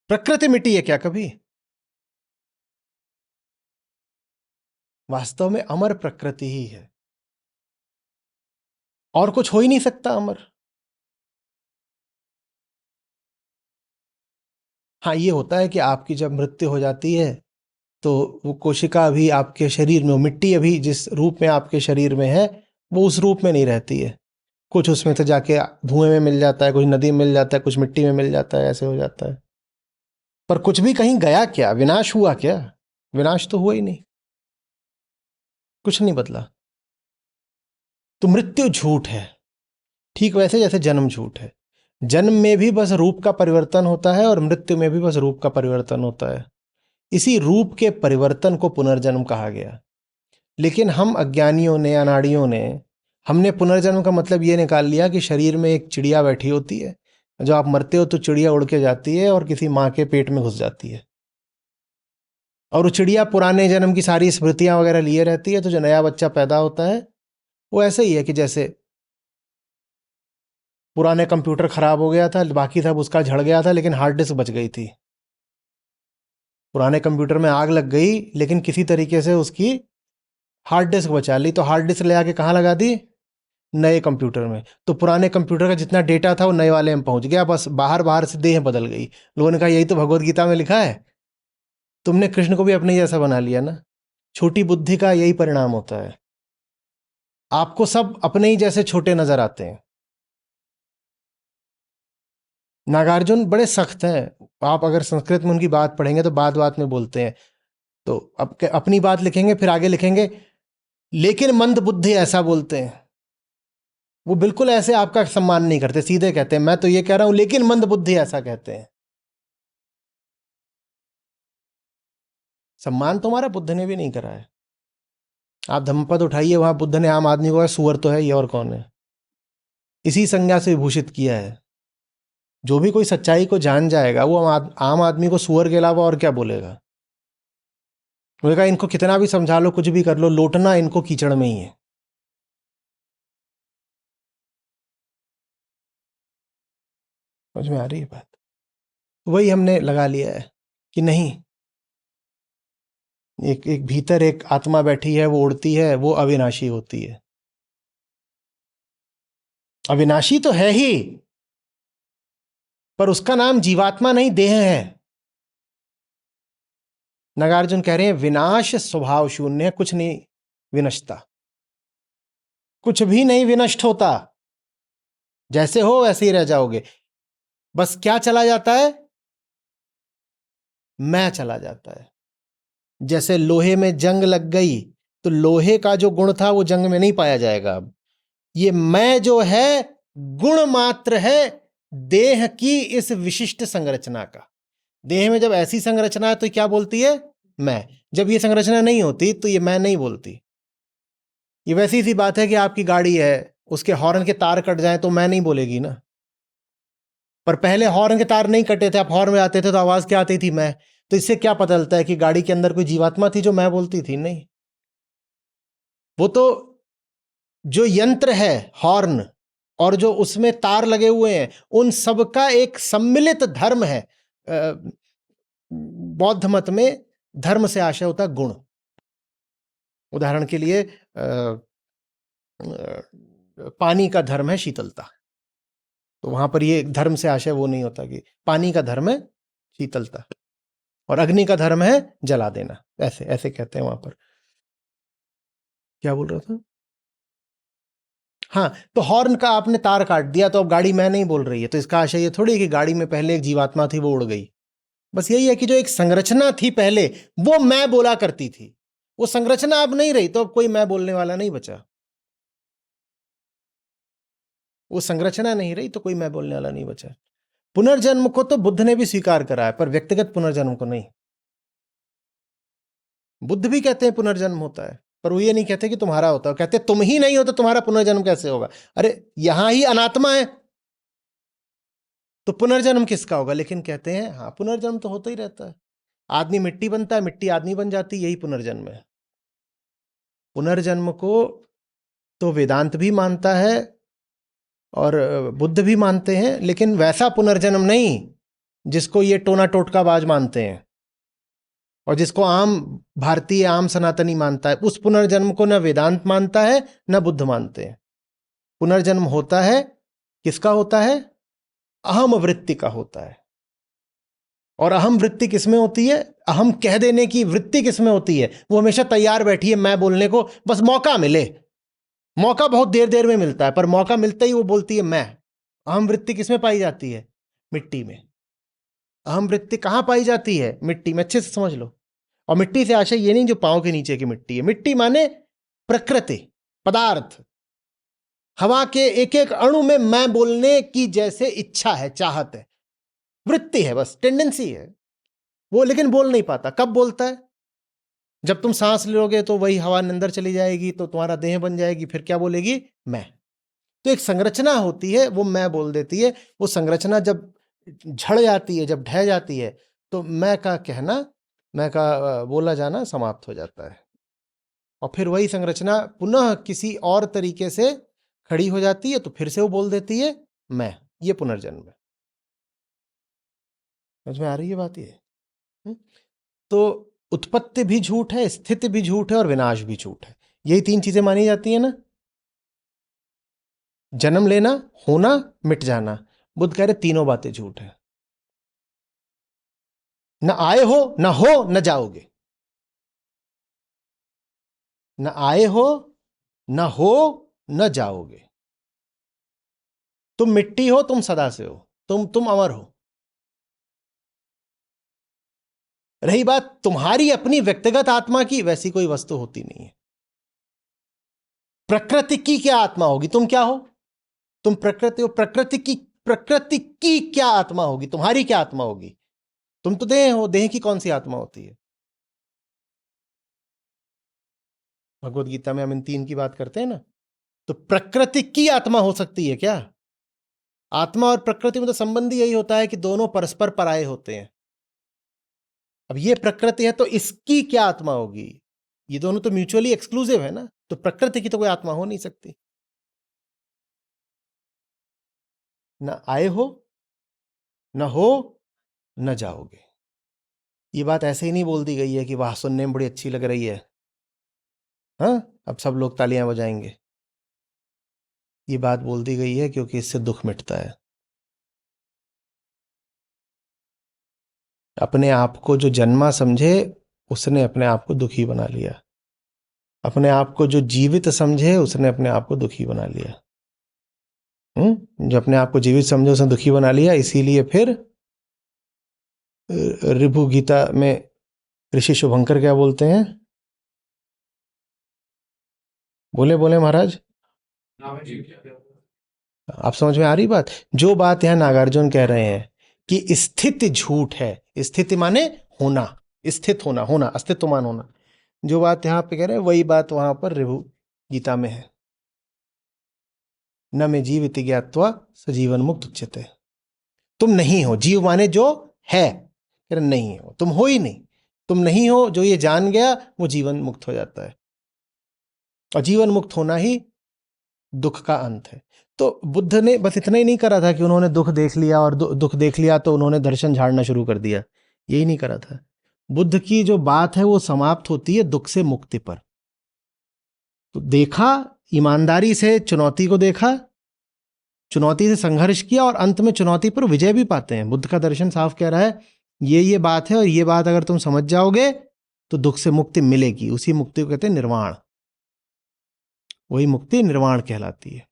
प्रकृति मिटी है क्या कभी? वास्तव में अमर प्रकृति ही है, और कुछ हो ही नहीं सकता अमर। हाँ, ये होता है कि आपकी जब मृत्यु हो जाती है तो वो कोशिका अभी आपके शरीर में, वो मिट्टी अभी जिस रूप में आपके शरीर में है वो उस रूप में नहीं रहती है। कुछ उसमें से जाके धुएं में मिल जाता है, कुछ नदी में मिल जाता है, कुछ मिट्टी में मिल जाता है, ऐसे हो जाता है। पर कुछ भी कहीं गया क्या? विनाश हुआ क्या? विनाश तो हुआ ही नहीं, कुछ नहीं बदला। तो मृत्यु झूठ है, ठीक वैसे जैसे जन्म झूठ है। जन्म में भी बस रूप का परिवर्तन होता है और मृत्यु में भी बस रूप का परिवर्तन होता है। इसी रूप के परिवर्तन को पुनर्जन्म कहा गया। लेकिन हम अज्ञानियों ने, अनाड़ियों ने, हमने पुनर्जन्म का मतलब ये निकाल लिया कि शरीर में एक चिड़िया बैठी होती है, जब आप मरते हो तो चिड़िया उड़ के जाती है और किसी माँ के पेट में घुस जाती है, और वो चिड़िया पुराने जन्म की सारी स्मृतियां वगैरह लिए रहती है। तो जो नया बच्चा पैदा होता है वो ऐसे ही है कि जैसे पुराने कंप्यूटर खराब हो गया था, बाकी सब उसका झड़ गया था, लेकिन हार्ड डिस्क बच गई थी। पुराने कंप्यूटर में आग लग गई, लेकिन किसी तरीके से उसकी हार्ड डिस्क बचा ली, तो हार्ड डिस्क ले आके कहाँ लगा दी? नए कंप्यूटर में। तो पुराने कंप्यूटर का जितना डेटा था वो नए वाले में पहुंच गया, बस बाहर बाहर से देह बदल गई। लोगों ने कहा यही तो भगवत गीता में लिखा है, तुमने कृष्ण को भी अपने जैसा बना लिया ना। छोटी बुद्धि का यही परिणाम होता है, आपको सब अपने ही जैसे छोटे नजर आते हैं। नागार्जुन बड़े सख्त हैं, आप अगर संस्कृत में उनकी बात पढ़ेंगे तो बात बात में बोलते हैं। तो अब अपनी बात लिखेंगे, फिर आगे लिखेंगे लेकिन मंद बुद्धि ऐसा बोलते हैं। वो बिल्कुल ऐसे आपका सम्मान नहीं करते, सीधे कहते हैं मैं तो ये कह रहा हूं लेकिन मंद बुद्धि ऐसा कहते हैं। सम्मान तो हमारा बुद्ध ने भी नहीं करा है। आप धम्मपद उठाइए, वहां बुद्ध ने आम आदमी को कहा सुअर तो है ये, और कौन है? इसी संज्ञा से विभूषित किया है। जो भी कोई सच्चाई को जान जाएगा वो आम आदमी को सुअर के अलावा और क्या बोलेगा? उन्होंने कहा इनको कितना भी समझा लो, कुछ भी कर लो, लौटना इनको कीचड़ में ही है। समझ में आ रही है बात? वही हमने लगा लिया है कि नहीं, एक एक भीतर एक आत्मा बैठी है, वो उड़ती है, वो अविनाशी होती है। अविनाशी तो है ही, पर उसका नाम जीवात्मा नहीं, देह है। नागार्जुन कह रहे हैं विनाश स्वभाव शून्य है, कुछ नहीं विनष्टता, कुछ भी नहीं विनष्ट होता, जैसे हो वैसे ही रह जाओगे। बस क्या चला जाता है? मैं चला जाता है। जैसे लोहे में जंग लग गई तो लोहे का जो गुण था वो जंग में नहीं पाया जाएगा। अब ये मैं जो है गुण मात्र है देह की इस विशिष्ट संरचना का। देह में जब ऐसी संरचना है तो क्या बोलती है? मैं। जब ये संरचना नहीं होती तो ये मैं नहीं बोलती। ये वैसी सी बात है कि आपकी गाड़ी है, उसके हॉर्न के तार कट जाए तो मैं नहीं बोलेगी ना। पर पहले हॉर्न के तार नहीं कटे थे, आप हॉर्न में आते थे तो आवाज क्या आती थी? मैं। तो इससे क्या पता चलता है कि गाड़ी के अंदर कोई जीवात्मा थी जो मैं बोलती थी? नहीं, वो तो जो यंत्र है हॉर्न, और जो उसमें तार लगे हुए हैं, उन सबका एक सम्मिलित धर्म है। बौद्ध मत में धर्म से आशय होता है गुण। उदाहरण के लिए पानी का धर्म है शीतलता, तो वहां पर ये धर्म से आशय वो नहीं होता कि पानी का धर्म है शीतलता और अग्नि का धर्म है जला देना, ऐसे ऐसे कहते हैं वहां पर। क्या बोल रहा था? हाँ, तो हॉर्न का आपने तार काट दिया तो अब गाड़ी मैं नहीं बोल रही है, तो इसका आशय ये थोड़ी है कि गाड़ी में पहले एक जीवात्मा थी वो उड़ गई। बस यही है कि जो एक संरचना थी पहले, वो मैं बोला करती थी, वो संरचना अब नहीं रही, तो अब कोई मैं बोलने वाला नहीं बचा। वो संरचना नहीं रही तो कोई मैं बोलने वाला नहीं बचा। पुनर्जन्म को तो बुद्ध ने भी स्वीकार करा है, पर व्यक्तिगत पुनर्जन्म को नहीं। बुद्ध भी कहते हैं पुनर्जन्म होता है, पर वो ये नहीं कहते कि तुम्हारा होता है, कहते तुम ही नहीं हो तो तुम्हारा पुनर्जन्म कैसे होगा? अरे यहां ही अनात्मा है तो पुनर्जन्म किसका होगा? लेकिन कहते हैं हाँ, पुनर्जन्म तो होता ही रहता है। आदमी मिट्टी बनता है, मिट्टी आदमी बन जाती है, यही पुनर्जन्म है। पुनर्जन्म को तो वेदांत भी मानता है और बुद्ध भी मानते हैं, लेकिन वैसा पुनर्जन्म नहीं जिसको ये टोना टोटकाबाज मानते हैं और जिसको आम भारतीय आम सनातनी मानता है। उस पुनर्जन्म को न वेदांत मानता है न बुद्ध मानते हैं। पुनर्जन्म होता है, किसका होता है? अहम वृत्ति का होता है। और अहम वृत्ति किसमें होती है? अहम कह देने की वृत्ति किसमें होती है? वो हमेशा तैयार बैठी है मैं बोलने को, बस मौका मिले। मौका बहुत देर देर में मिलता है, पर मौका मिलते ही वो बोलती है मैं। अहम वृत्ति किसमें पाई जाती है? मिट्टी में। अहम वृत्ति कहां पाई जाती है? मिट्टी में। अच्छे से समझ लो। और मिट्टी से आशय ये नहीं जो पांव के नीचे की मिट्टी है, मिट्टी माने प्रकृति, पदार्थ। हवा के एक एक अणु में मैं बोलने की जैसे इच्छा है, चाहत है, वृत्ति है, बस टेंडेंसी है वो, लेकिन बोल नहीं पाता। कब बोलता है? जब तुम सांस लोगे तो वही हवा अंदर चली जाएगी तो तुम्हारा देह बन जाएगी, फिर क्या बोलेगी? मैं। तो एक संरचना होती है, वो मैं बोल देती है। वो संरचना जब झड़ जाती है, जब ढह जाती है, तो मैं का कहना, मैं का बोला जाना समाप्त हो जाता है और फिर वही संरचना पुनः किसी और तरीके से खड़ी हो जाती है, तो फिर से वो बोल देती है मैं। ये पुनर्जन्म है। समझ में आ रही है बात? ये तो उत्पत्ति भी झूठ है, स्थिति भी झूठ है और विनाश भी झूठ है। यही तीन चीजें मानी जाती है ना। जन्म लेना, होना, मिट जाना। बुद्ध कह रहे तीनों बातें झूठ है। न आए हो, न हो, न जाओगे। न आए हो, न हो, न जाओगे। तुम मिट्टी हो, तुम सदा से हो, तुम अमर हो। रही बात तुम्हारी अपनी व्यक्तिगत आत्मा की, वैसी कोई वस्तु होती नहीं है। प्रकृति की क्या आत्मा होगी? तुम क्या हो? तुम प्रकृति हो। प्रकृति की क्या आत्मा होगी? तुम्हारी क्या आत्मा होगी? तुम तो देह हो, देह की कौन सी आत्मा होती है? भगवत गीता में हम इन तीन की बात करते हैं ना। तो प्रकृति की आत्मा हो सकती है क्या? आत्मा और प्रकृति में तो संबंध यही होता है कि दोनों परस्पर पराये होते हैं। अब ये प्रकृति है तो इसकी क्या आत्मा होगी? ये दोनों तो म्यूचुअली एक्सक्लूसिव है ना, तो प्रकृति की तो कोई आत्मा हो नहीं सकती। न आए हो, न हो, न जाओगे। ये बात ऐसे ही नहीं बोल दी गई है कि वाह सुनने में बड़ी अच्छी लग रही है, हाँ अब सब लोग तालियां बजाएंगे। ये बात बोल दी गई है क्योंकि इससे दुख मिटता है। अपने आप को जो जन्मा समझे उसने अपने आप को दुखी बना लिया। अपने आप को जो जीवित समझे उसने अपने आप को दुखी बना लिया। जो अपने आप को जीवित समझे उसने दुखी बना लिया। इसीलिए फिर ऋभु गीता में ऋषि शुभंकर क्या बोलते हैं? बोले बोले महाराज, आप समझ में आ रही बात? जो बात यहां नागार्जुन कह रहे हैं कि स्थिति झूठ है, स्थिति माने होना, स्थित होना, होना अस्तित्वमान होना, जो बात यहां पे कह रहे हैं वही बात वहां पर ऋभु गीता में है। न में जीव इति ज्ञात्वा सजीवन मुक्त उच्यते। तुम नहीं हो, जीव माने जो है, कह रहे नहीं हो, तुम हो ही नहीं, तुम नहीं हो। जो ये जान गया वो जीवन मुक्त हो जाता है और जीवन मुक्त होना ही दुख का अंत है। तो बुद्ध ने बस इतना ही नहीं करा था कि उन्होंने दुख देख लिया और दुख देख लिया तो उन्होंने दर्शन झाड़ना शुरू कर दिया, यही नहीं करा था। बुद्ध की जो बात है वो समाप्त होती है दुख से मुक्ति पर। तो देखा, ईमानदारी से चुनौती को देखा, चुनौती से संघर्ष किया और अंत में चुनौती पर विजय भी पाते हैं। बुद्ध का दर्शन साफ कह रहा है ये बात है और ये बात अगर तुम समझ जाओगे तो दुख से मुक्ति मिलेगी। उसी मुक्ति को कहते हैं निर्वाण, वही मुक्ति निर्वाण कहलाती है।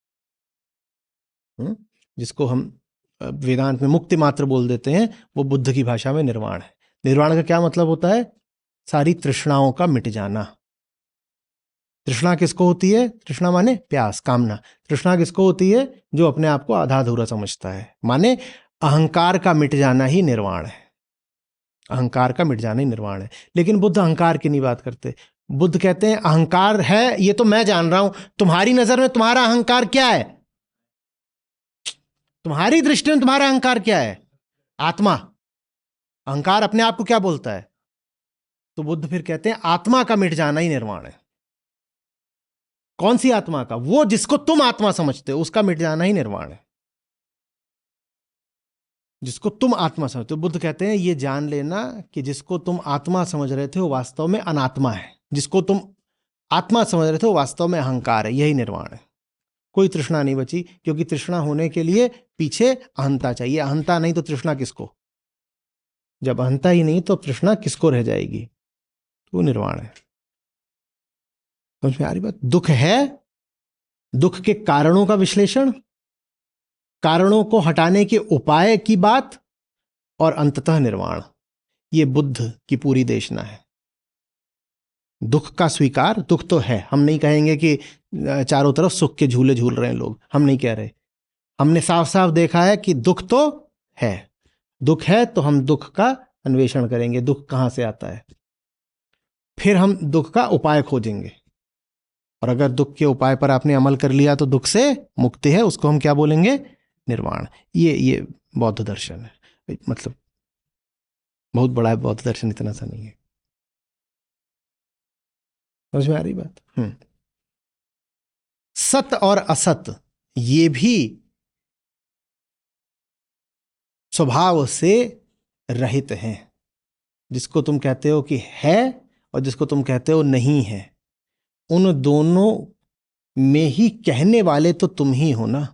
जिसको हम वेदांत में मुक्ति मात्र बोल देते हैं, वो बुद्ध की भाषा में निर्वाण है। निर्वाण का क्या मतलब होता है? सारी तृष्णाओं का मिट जाना। तृष्णा किसको होती है? तृष्णा माने प्यास, कामना। तृष्णा किसको होती है? जो अपने आप को आधा अधूरा समझता है, माने अहंकार का मिट जाना ही निर्वाण है। अहंकार का मिट जाना ही निर्वाण है। लेकिन बुद्ध अहंकार की नहीं बात करते। बुद्ध कहते हैं अहंकार है ये तो मैं जान रहा हूं, तुम्हारी नजर में तुम्हारा अहंकार क्या है? तुम्हारी दृष्टि में तुम्हारा अहंकार क्या है? आत्मा। अहंकार अपने आप को क्या बोलता है? तो बुद्ध फिर कहते हैं आत्मा का मिट जाना ही निर्वाण है। कौन सी आत्मा का? वो जिसको तुम आत्मा समझते हो, उसका मिट जाना ही निर्वाण है। जिसको तुम आत्मा समझते हो, बुद्ध कहते हैं ये जान लेना कि जिसको तुम आत्मा समझ रहे थे वो वास्तव में अनात्मा है। जिसको तुम आत्मा समझ रहे थे वो वास्तव में अहंकार है। यही निर्वाण है। कोई तृष्णा नहीं बची, क्योंकि तृष्णा होने के लिए पीछे अहंता चाहिए। अहंता नहीं तो तृष्णा किसको? जब अहंता ही नहीं तो तृष्णा किसको रह जाएगी? तो वो निर्वाण है। समझ में आ रही बात? दुख है, दुख के कारणों का विश्लेषण, कारणों को हटाने के उपाय की बात, और अंततः निर्वाण। ये बुद्ध की पूरी देशना है। दुख का स्वीकार, दुख तो है, हम नहीं कहेंगे कि चारों तरफ सुख के झूले झूल रहे हैं लोग, हम नहीं कह रहे। हमने साफ साफ देखा है कि दुख तो है। दुख है तो हम दुख का अन्वेषण करेंगे, दुख कहां से आता है, फिर हम दुख का उपाय खोजेंगे। और अगर दुख के उपाय पर आपने अमल कर लिया तो दुख से मुक्ति है, उसको हम क्या बोलेंगे? निर्वाण। ये बौद्ध दर्शन है। मतलब बहुत बड़ा है बौद्ध दर्शन, इतना सा नहीं है। समझ में आ रही बात? सत और असत ये भी स्वभाव से रहित हैं। जिसको तुम कहते हो कि है और जिसको तुम कहते हो नहीं है, उन दोनों में ही कहने वाले तो तुम ही हो ना।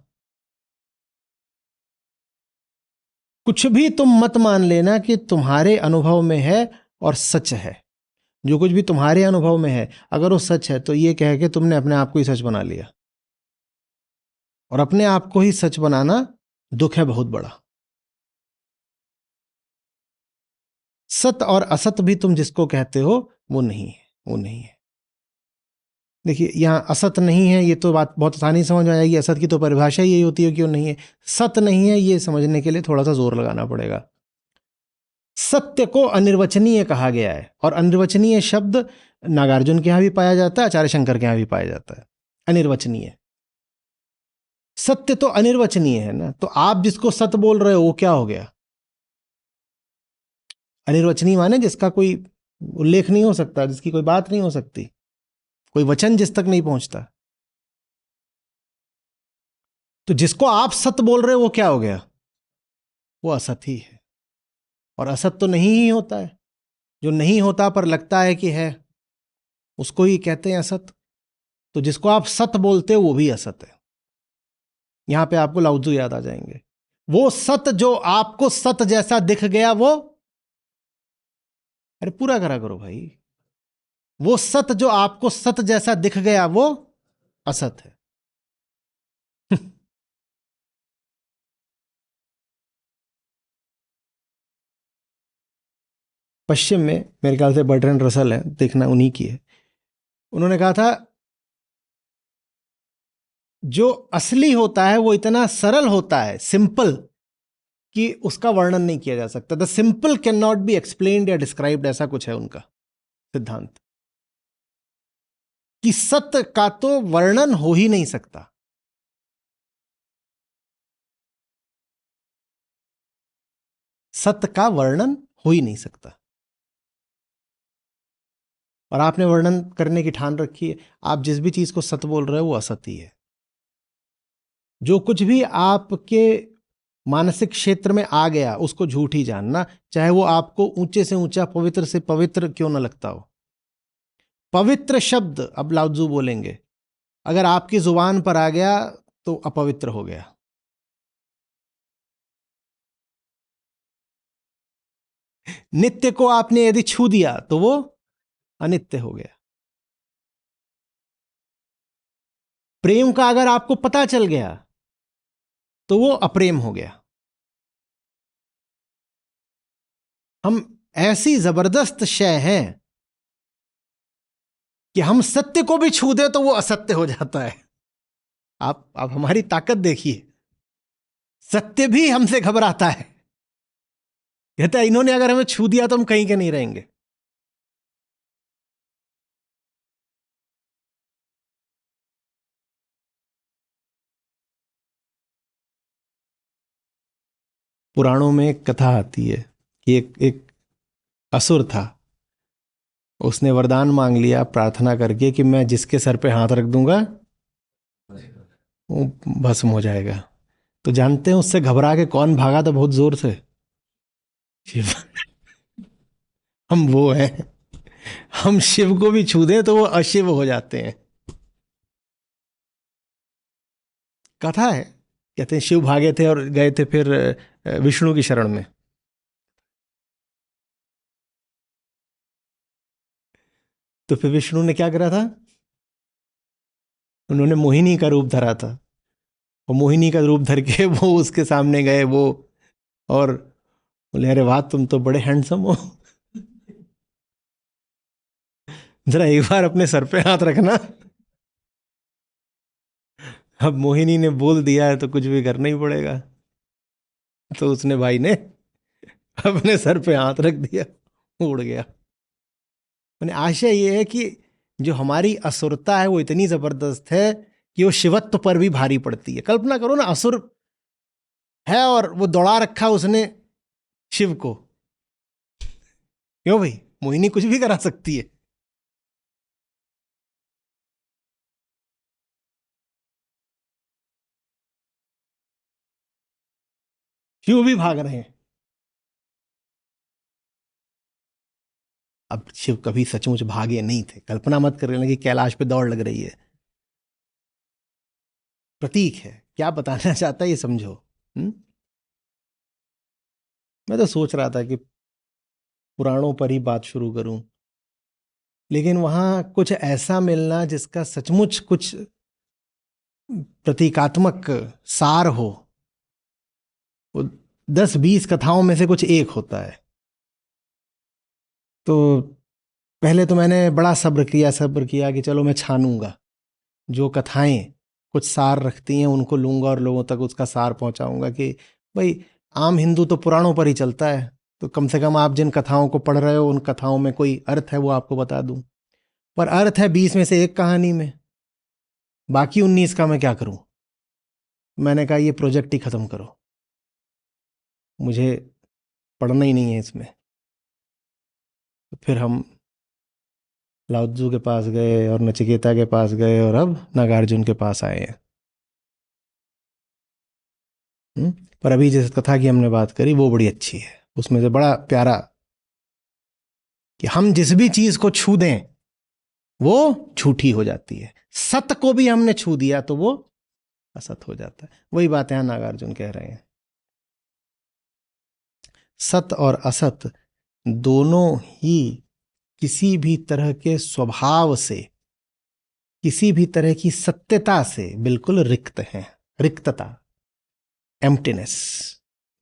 कुछ भी तुम मत मान लेना कि तुम्हारे अनुभव में है और सच है। जो कुछ भी तुम्हारे अनुभव में है, अगर वो सच है तो ये कह के तुमने अपने आप को ही सच बना लिया। और अपने आप को ही सच बनाना दुख है बहुत बड़ा। सत और असत भी तुम जिसको कहते हो वो नहीं है, वो नहीं है। देखिए यहां असत नहीं है, ये तो बात बहुत आसानी समझ में आ जाएगी। असत की तो परिभाषा यही होती है कि वो नहीं है। सत नहीं है, ये समझने के लिए थोड़ा सा जोर लगाना पड़ेगा। सत्य को अनिर्वचनीय कहा गया है, और अनिर्वचनीय शब्द नागार्जुन के यहां भी पाया जाता है, आचार्य शंकर के यहां भी पाया जाता है। अनिर्वचनीय, सत्य तो अनिर्वचनीय है ना। तो आप जिसको सत्य बोल रहे हो वो क्या हो गया? अनिर्वचनीय माने जिसका कोई उल्लेख नहीं हो सकता, जिसकी कोई बात नहीं हो सकती, कोई वचन जिस तक नहीं पहुंचता। तो जिसको आप सत्य बोल रहे हो वो क्या हो गया? वो असत ही है। और असत तो नहीं ही होता है। जो नहीं होता पर लगता है कि है, उसको ही कहते हैं असत। तो जिसको आप सत्य बोलते हो वो भी असत है। यहां पे आपको लाउजू याद आ जाएंगे। वो सत्य जो आपको सत्य जैसा दिख गया वो, अरे पूरा करा करो भाई। वो सत्य जो आपको सत्य जैसा दिख गया वो असत है। पश्चिम में मेरे ख्याल से बर्ट्रैंड रसल है, देखना उन्हीं की है। उन्होंने कहा था जो असली होता है वो इतना सरल होता है, सिंपल, कि उसका वर्णन नहीं किया जा सकता। The simple can not be explained या डिस्क्राइब्ड, ऐसा कुछ है उनका सिद्धांत। कि सत्य का तो वर्णन हो ही नहीं सकता। सत्य का वर्णन हो ही नहीं सकता। और आपने वर्णन करने की ठान रखी है, आप जिस भी चीज को सत्य बोल रहे हो वो असत्य ही है। जो कुछ भी आपके मानसिक क्षेत्र में आ गया उसको झूठ ही जानना, चाहे वो आपको ऊंचे से ऊंचा, पवित्र से पवित्र क्यों ना लगता हो। पवित्र शब्द अब लाओ त्जू बोलेंगे, अगर आपकी जुबान पर आ गया तो अपवित्र हो गया। नित्य को आपने यदि छू दिया तो वो अनित्य हो गया। प्रेम का अगर आपको पता चल गया तो वो अप्रेम हो गया। हम ऐसी जबरदस्त शय हैं कि हम सत्य को भी छू दे तो वो असत्य हो जाता है। आप हमारी ताकत देखिए, सत्य भी हमसे घबराता है, कहता है इन्होंने अगर हमें छू दिया तो हम कहीं के नहीं रहेंगे। पुराणों में एक कथा आती है कि एक असुर था, उसने वरदान मांग लिया प्रार्थना करके कि मैं जिसके सर पे हाथ रख दूंगा वो भस्म हो जाएगा। तो जानते हैं उससे घबरा के कौन भागा था बहुत जोर से? शिव। हम वो हैं, हम शिव को भी छू दें तो वो अशिव हो जाते हैं। कथा है, कहते हैं शिव भागे थे और गए थे फिर विष्णु की शरण में। तो फिर विष्णु ने क्या करा था? उन्होंने मोहिनी का रूप धरा था, और मोहिनी का रूप धर के वो उसके सामने गए वो, और बोले अरे वाह तुम तो बड़े हैंडसम हो, जरा एक बार अपने सर पे हाथ रखना। अब मोहिनी ने बोल दिया है तो कुछ भी करना ही पड़ेगा। तो उसने भाई ने अपने सर पे हाथ रख दिया, उड़ गया। मैंने आशा ये है कि जो हमारी असुरता है वो इतनी जबरदस्त है कि वो शिवत्व पर भी भारी पड़ती है। कल्पना करो ना, असुर है और वो दौड़ा रखा उसने शिव को। क्यों भाई, मोहिनी कुछ भी करा सकती है। शिव भी भाग रहे हैं। अब शिव कभी सचमुच भागे नहीं थे, कल्पना मत कर लेना कि कैलाश पे दौड़ लग रही है। प्रतीक है, क्या बताना चाहता है ये समझो। मैं तो सोच रहा था कि पुराणों पर ही बात शुरू करूं, लेकिन वहां कुछ ऐसा मिलना जिसका सचमुच कुछ प्रतीकात्मक सार हो, वो 10-20 कथाओं में से कुछ एक होता है। तो पहले तो मैंने बड़ा सब्र किया कि चलो मैं छानूंगा, जो कथाएं कुछ सार रखती हैं उनको लूंगा और लोगों तक उसका सार पहुंचाऊंगा कि भाई आम हिंदू तो पुराणों पर ही चलता है, तो कम से कम आप जिन कथाओं को पढ़ रहे हो उन कथाओं में कोई अर्थ है वो आपको बता दूं। पर अर्थ है 20 में से एक कहानी में, बाकी 19 का मैं क्या करूं? मैंने कहा ये प्रोजेक्ट ही खत्म करो, मुझे पढ़ना ही नहीं है इसमें। तो फिर हम लाओ त्जू के पास गए और नचिकेता के पास गए और अब नागार्जुन के पास आए हैं। पर अभी जिस कथा की हमने बात करी वो बड़ी अच्छी है, उसमें से बड़ा प्यारा कि हम जिस भी चीज को छू दें वो झूठी हो जाती है, सत्य को भी हमने छू दिया तो वो असत हो जाता है। वही बात यहां नागार्जुन कह रहे हैं। सत और असत दोनों ही किसी भी तरह के स्वभाव से, किसी भी तरह की सत्यता से बिल्कुल रिक्त हैं। रिक्तता, एम्प्टीनेस,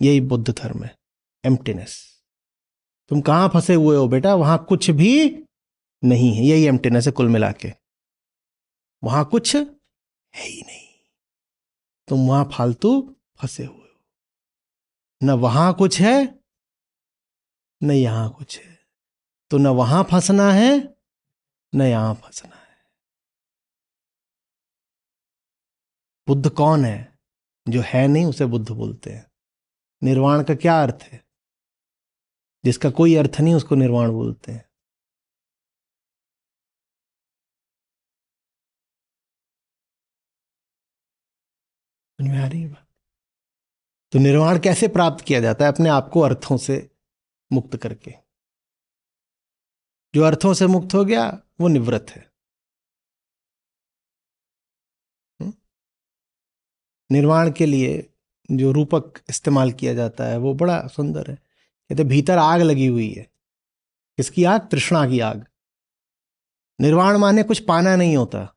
यही बुद्ध धर्म है। एम्प्टीनेस, तुम कहां फंसे हुए हो बेटा, वहां कुछ भी नहीं है, यही एम्प्टीनेस है कुल मिला के। वहां कुछ है ही नहीं, तुम वहां फालतू फंसे हुए हो। न वहां कुछ है न यहां कुछ है, तो न वहां फंसना है न यहां फंसना है। बुद्ध कौन है? जो है नहीं उसे बुद्ध बोलते हैं। निर्वाण का क्या अर्थ है? जिसका कोई अर्थ नहीं उसको निर्वाण बोलते हैं। समझ में आ रही है बात? तो निर्वाण कैसे प्राप्त किया जाता है? अपने आप को अर्थों से मुक्त करके। जो अर्थों से मुक्त हो गया वो निवृत्त है। निर्वाण के लिए जो रूपक इस्तेमाल किया जाता है वो बड़ा सुंदर है। कहते भीतर आग लगी हुई है। किसकी आग? तृष्णा की आग। निर्वाण माने कुछ पाना नहीं होता।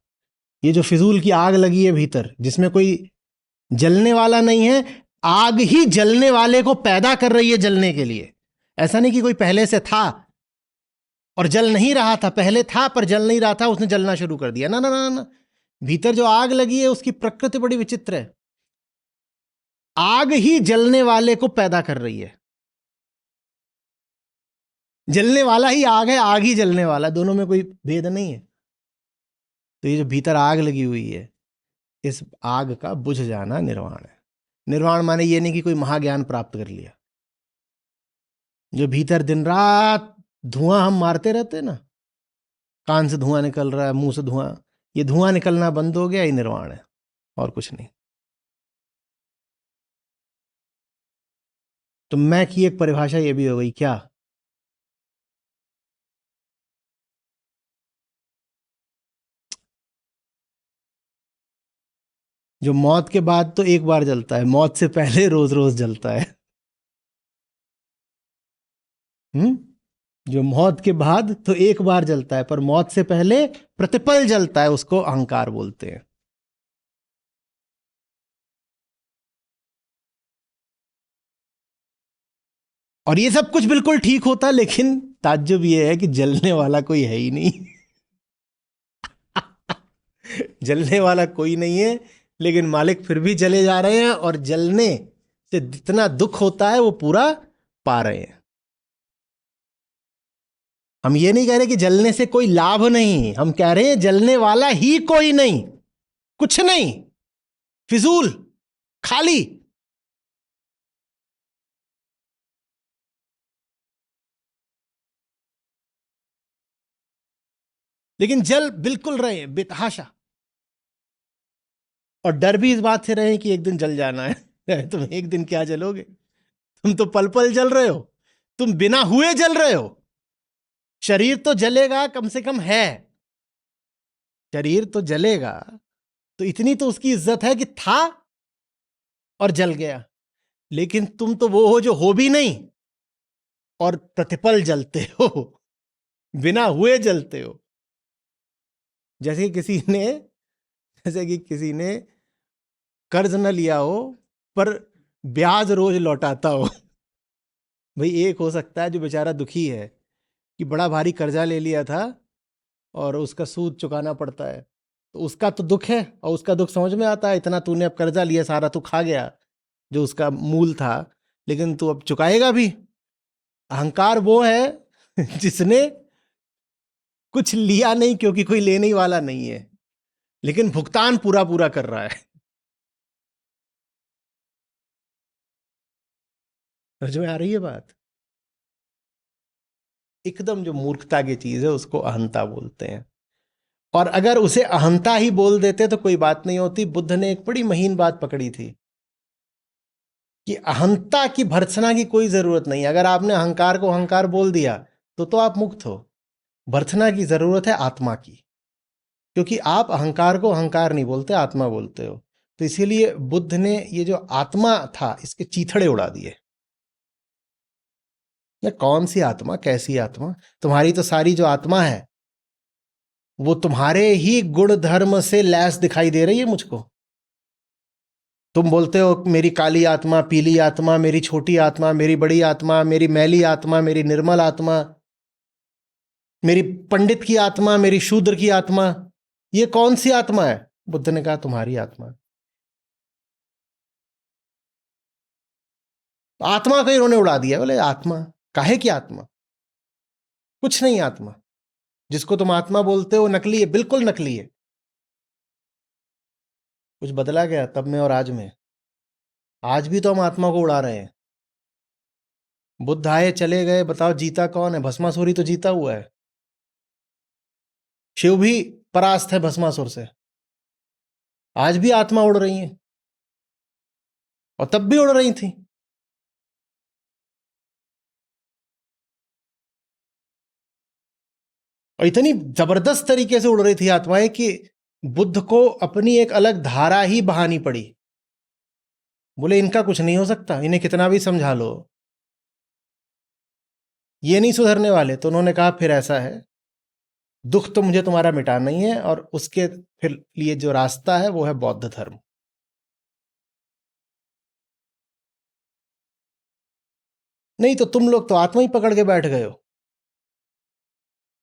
ये जो फिजूल की आग लगी है भीतर, जिसमें कोई जलने वाला नहीं है, आग ही जलने वाले को पैदा कर रही है जलने के लिए। ऐसा नहीं कि कोई पहले से था और जल नहीं रहा था, पहले था पर जल नहीं रहा था, उसने जलना शुरू कर दिया। ना ना ना ना, भीतर जो आग लगी है उसकी प्रकृति बड़ी विचित्र है। आग ही जलने वाले को पैदा कर रही है। जलने वाला ही आग है, आग ही जलने वाला, दोनों में कोई भेद नहीं है। तो ये जो भीतर आग लगी हुई है, इस आग का बुझ जाना निर्वाण है। निर्वाण माने ये नहीं कि कोई महाज्ञान प्राप्त कर लिया। जो भीतर दिन रात धुआं हम मारते रहते हैं ना, कान से धुआं निकल रहा है, मुंह से धुआं, ये धुआं निकलना बंद हो गया, ये निर्वाण है, और कुछ नहीं। तो मैं की एक परिभाषा ये भी हो गई क्या? जो मौत के बाद तो एक बार जलता है, मौत से पहले रोज रोज जलता है। जो मौत के बाद तो एक बार जलता है, पर मौत से पहले प्रतिपल जलता है, उसको अहंकार बोलते हैं। और ये सब कुछ बिल्कुल ठीक होता, लेकिन ताज्जुब ये है कि जलने वाला कोई है ही नहीं। जलने वाला कोई नहीं है, लेकिन मालिक फिर भी जले जा रहे हैं, और जलने से जितना दुख होता है वो पूरा पा रहे हैं। हम ये नहीं कह रहे कि जलने से कोई लाभ नहीं, हम कह रहे हैं जलने वाला ही कोई नहीं, कुछ नहीं, फिजूल, खाली। लेकिन जल बिल्कुल रहे हैं बेतहाशा, और डर भी इस बात से रहे कि एक दिन जल जाना है। तुम एक दिन क्या जलोगे? तुम तो पल पल जल रहे हो, तुम बिना हुए जल रहे हो। शरीर तो जलेगा, कम से कम है, शरीर तो जलेगा, तो इतनी तो उसकी इज्जत है कि था और जल गया। लेकिन तुम तो वो हो जो हो भी नहीं और प्रतिपल जलते हो, बिना हुए जलते हो। जैसे कि किसी ने कर्ज न लिया हो पर ब्याज रोज लौटाता हो। भाई एक हो सकता है जो बेचारा दुखी है कि बड़ा भारी कर्जा ले लिया था और उसका सूद चुकाना पड़ता है, तो उसका तो दुख है, और उसका दुख समझ में आता है। इतना तूने अब कर्जा लिया, सारा तू खा गया जो उसका मूल था, लेकिन तू अब चुकाएगा भी। अहंकार वो है जिसने कुछ लिया नहीं, क्योंकि कोई लेने वाला नहीं है, लेकिन भुगतान पूरा पूरा कर रहा है। समझ में आ रही है बात? एकदम जो मूर्खता की चीज है उसको अहंता बोलते हैं। और अगर उसे अहंता ही बोल देते तो कोई बात नहीं होती। बुद्ध ने एक बड़ी महीन बात पकड़ी थी कि अहंता की भर्त्सना की कोई जरूरत नहीं। अगर आपने अहंकार को अहंकार बोल दिया तो आप मुक्त हो। भर्त्सना की जरूरत है आत्मा की, क्योंकि आप अहंकार को अहंकार नहीं बोलते, आत्मा बोलते हो। तो इसीलिए बुद्ध ने ये जो आत्मा था इसके चीथड़े उड़ा दिए। कौन सी आत्मा, कैसी आत्मा? तुम्हारी तो सारी जो आत्मा है वो तुम्हारे ही गुण धर्म से लैस दिखाई दे रही है मुझको। तुम बोलते हो मेरी काली आत्मा, पीली आत्मा, मेरी छोटी आत्मा, मेरी बड़ी आत्मा, मेरी मैली आत्मा, मेरी निर्मल आत्मा, मेरी पंडित की आत्मा, मेरी शूद्र की आत्मा। ये कौन सी आत्मा है? बुद्ध ने कहा तुम्हारी आत्मा। आत्मा को इन्होंने उड़ा दिया। बोले आत्मा काहे की आत्मा? कुछ नहीं आत्मा। जिसको तुम आत्मा बोलते हो नकली है, बिल्कुल नकली है। कुछ बदला गया तब में और आज में? आज भी तो हम आत्मा को उड़ा रहे हैं। बुद्ध आए चले गए, बताओ जीता कौन है? भस्मासुर ही तो जीता हुआ है। शिव भी परास्त है भस्मासुर से। आज भी आत्मा उड़ रही है। और तब भी उड़ रही थी। और इतनी जबरदस्त तरीके से उड़ रही थी आत्माएं कि बुद्ध को अपनी एक अलग धारा ही बहानी पड़ी। बोले इनका कुछ नहीं हो सकता, इन्हें कितना भी समझा लो ये नहीं सुधरने वाले। तो उन्होंने कहा फिर ऐसा है, दुख तो मुझे तुम्हारा मिटाना ही है, और उसके फिर लिए जो रास्ता है वो है बौद्ध धर्म। नहीं तो तुम लोग तो आत्मा ही पकड़ के बैठ गए हो।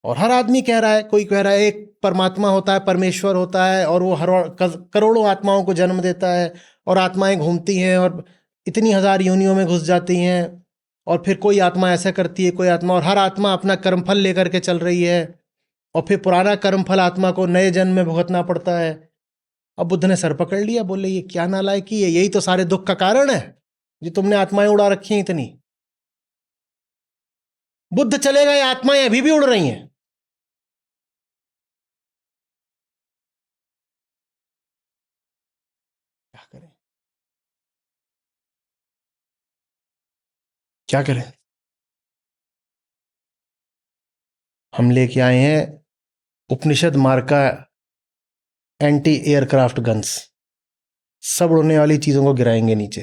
और हर आदमी कह रहा है, कोई कह रहा है एक परमात्मा होता है, परमेश्वर होता है, और वो हर करोड़ों आत्माओं को जन्म देता है, और आत्माएं घूमती हैं और इतनी हजार योनियों में घुस जाती हैं, और फिर कोई आत्मा ऐसा करती है, कोई आत्मा, और हर आत्मा अपना कर्मफल लेकर के चल रही है, और फिर पुराना कर्मफल आत्मा को नए जन्म में भुगतना पड़ता है। अब बुद्ध ने सर पकड़ लिया, बोले ये क्या नालायकी है, यही तो सारे दुख का कारण है जो तुमने आत्माएं उड़ा रखी हैं इतनी। बुद्ध चले गए, आत्माएं अभी भी उड़ रही हैं। क्या करें, क्या करें। हम लेके आए हैं उपनिषद मार्का एंटी एयरक्राफ्ट गन्स, सब उड़ने वाली चीजों को गिराएंगे नीचे।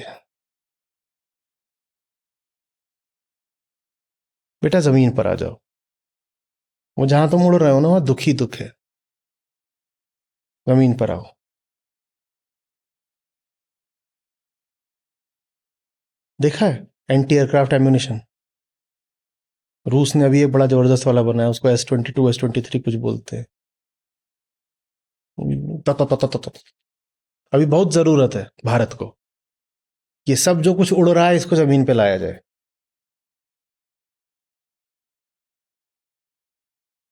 बेटा जमीन पर आ जाओ, वो जहां तुम उड़ रहे हो ना वहां दुख ही दुख है। जमीन पर आओ। देखा है एंटी एयरक्राफ्ट एम्यूनिशन, रूस ने अभी एक बड़ा जबरदस्त वाला बनाया, उसको S-22 S-23 कुछ बोलते हैं। अभी बहुत जरूरत है भारत को, ये सब जो कुछ उड़ रहा है इसको जमीन पे लाया जाए।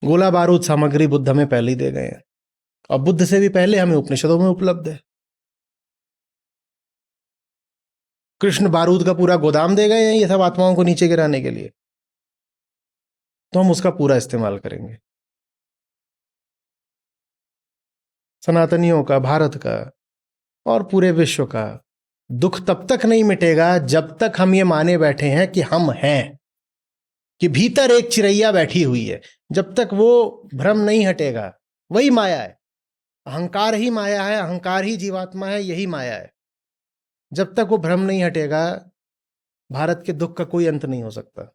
गोला बारूद सामग्री बुद्ध हमें पहले ही दे गए हैं, और बुद्ध से भी पहले हमें उपनिषदों में उपलब्ध है। कृष्ण बारूद का पूरा गोदाम दे गए हैं ये सब आत्माओं को नीचे गिराने के लिए, तो हम उसका पूरा इस्तेमाल करेंगे। सनातनियों का, भारत का और पूरे विश्व का दुख तब तक नहीं मिटेगा जब तक हम ये माने बैठे हैं कि हम हैं, कि भीतर एक चिरैया बैठी हुई है। जब तक वो भ्रम नहीं हटेगा, वही माया है, अहंकार ही माया है, अहंकार ही जीवात्मा है, यही माया है। जब तक वो भ्रम नहीं हटेगा भारत के दुख का कोई अंत नहीं हो सकता।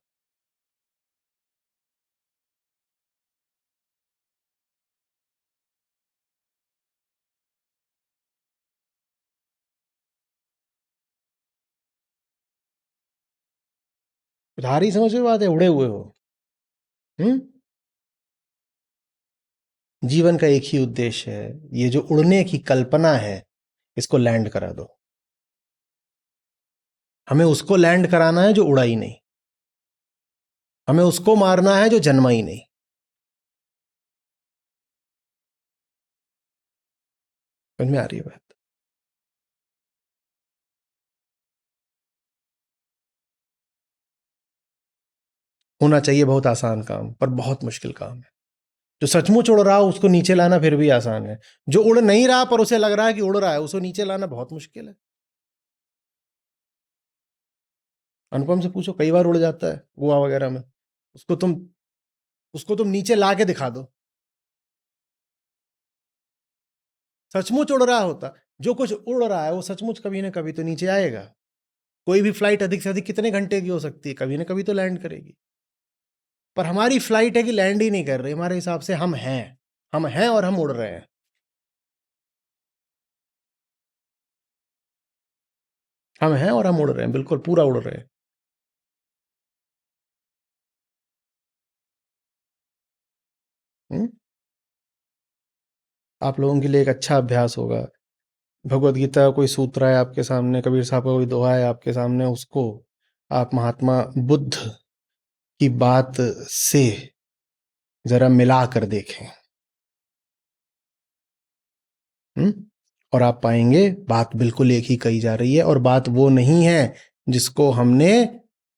उधारी समझ में बात है, उड़े हुए हो। जीवन का एक ही उद्देश्य है, ये जो उड़ने की कल्पना है इसको लैंड करा दो। हमें उसको लैंड कराना है जो उड़ा ही नहीं, हमें उसको मारना है जो जन्मा ही नहीं। समझ में आ रही है बात? होना चाहिए बहुत आसान काम, पर बहुत मुश्किल काम है। जो सचमुच उड़ रहा हो उसको नीचे लाना फिर भी आसान है, जो उड़ नहीं रहा पर उसे लग रहा है कि उड़ रहा है उसको नीचे लाना बहुत मुश्किल है। अनुपम से पूछो, कई बार उड़ जाता है गोवा वगैरह में, उसको तुम उसको तुम नीचे ला के दिखा दो, सचमुच उड़ रहा होता। जो कुछ उड़ रहा है वो सचमुच कभी ना कभी तो नीचे आएगा। कोई भी फ्लाइट अधिक से अधिक कितने घंटे की हो सकती है, कभी ना कभी तो लैंड करेगी। पर हमारी फ्लाइट है कि लैंड ही नहीं कर रही, हमारे हिसाब से हम हैं, हम हैं और हम उड़ रहे हैं। हम हैं और हम उड़ रहे हैं, बिल्कुल पूरा उड़ रहे हैं। आप लोगों के लिए एक अच्छा अभ्यास होगा, भगवत गीता का कोई सूत्र है आपके सामने, कबीर साहब का कोई दोहा है आपके सामने, उसको आप महात्मा बुद्ध की बात से जरा मिला कर देखें। और आप पाएंगे बात बिल्कुल एक ही कही जा रही है, और बात वो नहीं है जिसको हमने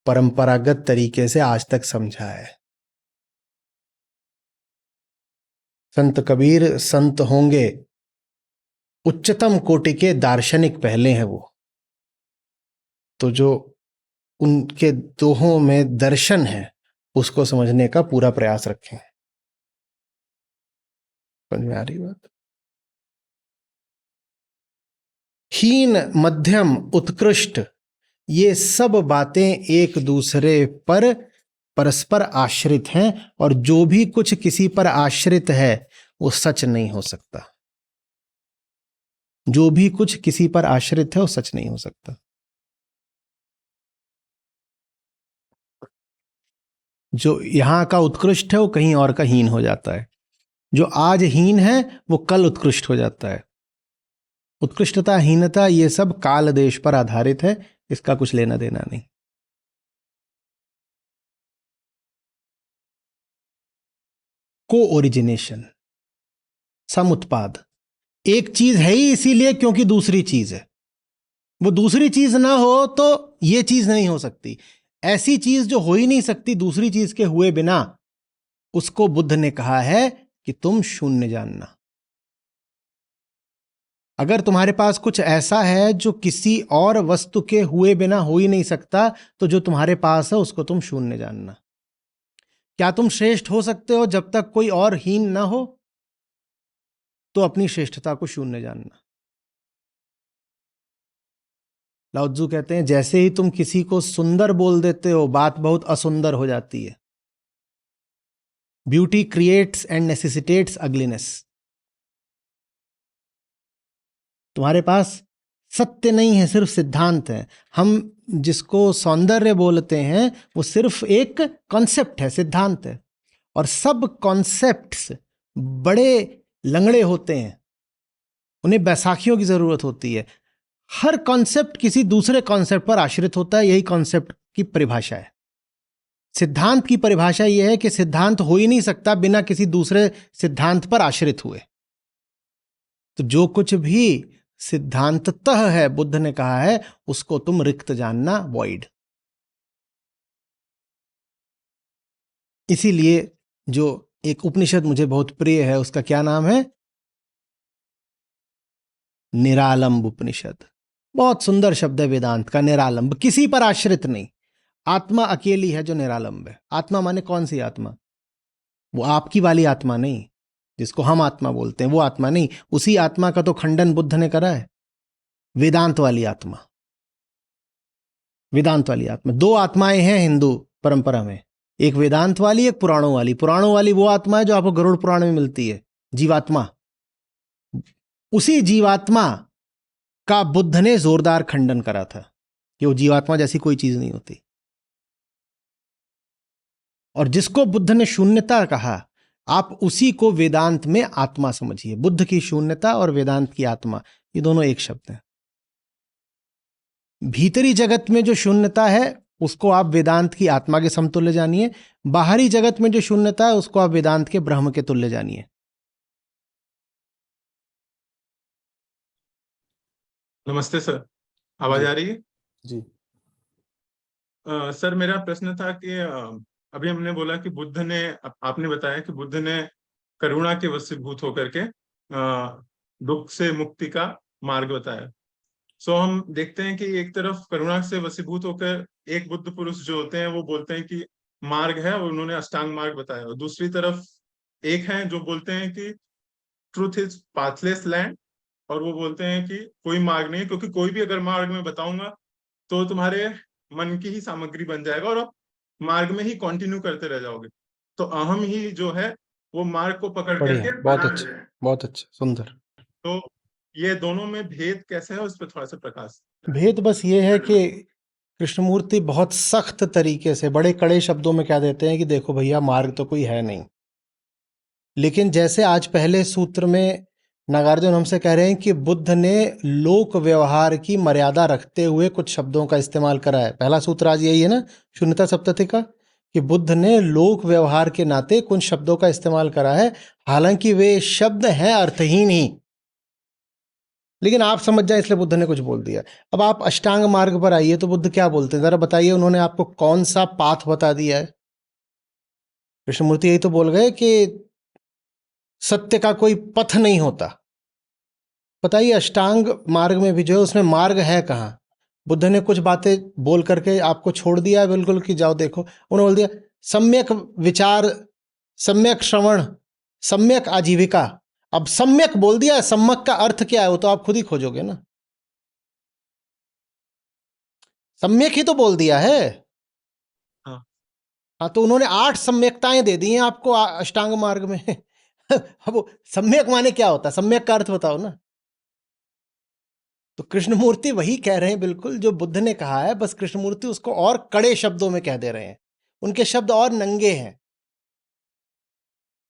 परंपरागत तरीके से आज तक समझा है। संत कबीर संत होंगे, उच्चतम कोटि के दार्शनिक पहले हैं वो। तो जो उनके दोहों में दर्शन है उसको समझने का पूरा प्रयास रखें। समझ में आ रही बात? हीन, मध्यम, उत्कृष्ट, ये सब बातें एक दूसरे पर परस्पर आश्रित हैं, और जो भी कुछ किसी पर आश्रित है वो सच नहीं हो सकता। जो भी कुछ किसी पर आश्रित है वो सच नहीं हो सकता। जो यहां का उत्कृष्ट है वो कहीं और का हीन हो जाता है। जो आज हीन है वो कल उत्कृष्ट हो जाता है। उत्कृष्टता, हीनता, ये सब काल देश पर आधारित है, इसका कुछ लेना देना नहीं। को ओरिजिनेशन, समुत्पाद। एक चीज है ही इसीलिए क्योंकि दूसरी चीज है। वो दूसरी चीज ना हो तो ये चीज नहीं हो सकती। ऐसी चीज जो हो ही नहीं सकती दूसरी चीज के हुए बिना, उसको बुद्ध ने कहा है कि तुम शून्य जानना। अगर तुम्हारे पास कुछ ऐसा है जो किसी और वस्तु के हुए बिना हो ही नहीं सकता, तो जो तुम्हारे पास है उसको तुम शून्य जानना। क्या तुम श्रेष्ठ हो सकते हो जब तक कोई और हीन ना हो? तो अपनी श्रेष्ठता को शून्य जानना। लाओ त्जू कहते हैं, जैसे ही तुम किसी को सुंदर बोल देते हो, बात बहुत असुंदर हो जाती है। Beauty creates and necessitates ugliness. तुम्हारे पास सत्य नहीं है, सिर्फ सिद्धांत है। हम जिसको सौंदर्य बोलते हैं वो सिर्फ एक कॉन्सेप्ट है, सिद्धांत है। और सब कॉन्सेप्ट्स बड़े लंगड़े होते हैं, उन्हें बैसाखियों की जरूरत होती है। हर कॉन्सेप्ट किसी दूसरे कॉन्सेप्ट पर आश्रित होता है, यही कॉन्सेप्ट की परिभाषा है। सिद्धांत की परिभाषा यह है कि सिद्धांत हो ही नहीं सकता बिना किसी दूसरे सिद्धांत पर आश्रित हुए। तो जो कुछ भी सिद्धांततः है, बुद्ध ने कहा है, उसको तुम रिक्त जानना, वॉइड। इसीलिए जो एक उपनिषद मुझे बहुत प्रिय है, उसका क्या नाम है? निरालंब उपनिषद। बहुत सुंदर शब्द है वेदांत का, निरालंब, किसी पर आश्रित नहीं। आत्मा अकेली है जो निरालंब है। आत्मा माने कौन सी आत्मा? वो आपकी वाली आत्मा नहीं, जिसको हम आत्मा बोलते हैं, वो आत्मा नहीं। उसी आत्मा का तो खंडन बुद्ध ने करा है। वेदांत वाली आत्मा, वेदांत वाली आत्मा। दो आत्माएं हैं हिंदू परंपरा में, एक वेदांत वाली, एक पुराणों वाली। पुराणों वाली वो आत्मा है जो आपको गरुड़ पुराण में मिलती है, जीवात्मा। उसी जीवात्मा का बुद्ध ने जोरदार खंडन करा था कि वो जीवात्मा जैसी कोई चीज नहीं होती। और जिसको बुद्ध ने शून्यता कहा, आप उसी को वेदांत में आत्मा समझिए। बुद्ध की शून्यता और वेदांत की आत्मा, ये दोनों एक शब्द हैं। भीतरी जगत में जो शून्यता है उसको आप वेदांत की आत्मा के समतुल्य जानिए। बाहरी जगत में जो शून्यता है उसको आप वेदांत के ब्रह्म के तुल्य जानिए। नमस्ते सर, आवाज आ रही है? जी। सर, मेरा प्रश्न था कि अभी हमने बोला कि बुद्ध ने, आपने बताया कि बुद्ध ने करुणा के वशीभूत होकर के दुख से मुक्ति का मार्ग बताया। सो हम देखते हैं कि एक तरफ करुणा से वशीभूत होकर एक बुद्ध पुरुष जो होते हैं वो बोलते हैं कि मार्ग है, और उन्होंने अष्टांग मार्ग बताया। और दूसरी तरफ एक है जो बोलते हैं कि ट्रूथ इज पाथलेस लैंड, और वो बोलते हैं कि कोई मार्ग नहीं, क्योंकि कोई भी अगर मार्ग में बताऊंगा तो तुम्हारे मन की ही सामग्री बन जाएगा और आप मार्ग में ही कंटिन्यू करते रह जाओगे। तो अहम ही जो है वो मार्ग को पकड़ बढ़िया, करके बहुत बना अच्छा, देता है। बहुत अच्छा, सुंदर। तो ये दोनों में भेद कैसे है, उस पर थोड़ा सा प्रकाश। भेद बस ये है कि कृष्णमूर्ति बहुत सख्त तरीके से, बड़े कड़े शब्दों में कह देते हैं कि देखो भैया, मार्ग तो कोई है नहीं। लेकिन जैसे आज पहले सूत्र में नागार्जुन हमसे कह रहे हैं कि बुद्ध ने लोक व्यवहार की मर्यादा रखते हुए कुछ शब्दों का इस्तेमाल करा है। पहला सूत्र आज यही है ना, शून्यता सप्तति का, कि बुद्ध ने लोक व्यवहार के नाते कुछ शब्दों का इस्तेमाल करा है, हालांकि वे शब्द हैं अर्थहीन ही, लेकिन आप समझ जाए इसलिए बुद्ध ने कुछ बोल दिया। अब आप अष्टांग मार्ग पर आइए तो बुद्ध क्या बोलते हैं, जरा बताइए। उन्होंने आपको कौन सा पाथ बता दिया है? कृष्णमूर्ति यही तो बोल गए कि सत्य का कोई पथ नहीं होता। बताइए, अष्टांग मार्ग में भी जो है उसमें मार्ग है कहाँ? बुद्ध ने कुछ बातें बोल करके आपको छोड़ दिया बिल्कुल कि जाओ देखो। उन्होंने बोल दिया सम्यक विचार, सम्यक श्रवण, सम्यक आजीविका। अब सम्यक बोल दिया, सम्यक का अर्थ क्या है वो तो आप खुद ही खोजोगे ना। सम्यक ही तो बोल दिया है। हाँ, तो उन्होंने 8 सम्यकताएं दे दी हैं आपको अष्टांग मार्ग में। अब वो सम्यक माने क्या होता है, सम्यक का अर्थ बताओ ना। तो कृष्णमूर्ति वही कह रहे हैं बिल्कुल जो बुद्ध ने कहा है, बस कृष्णमूर्ति उसको और कड़े शब्दों में कह दे रहे हैं। उनके शब्द और नंगे हैं।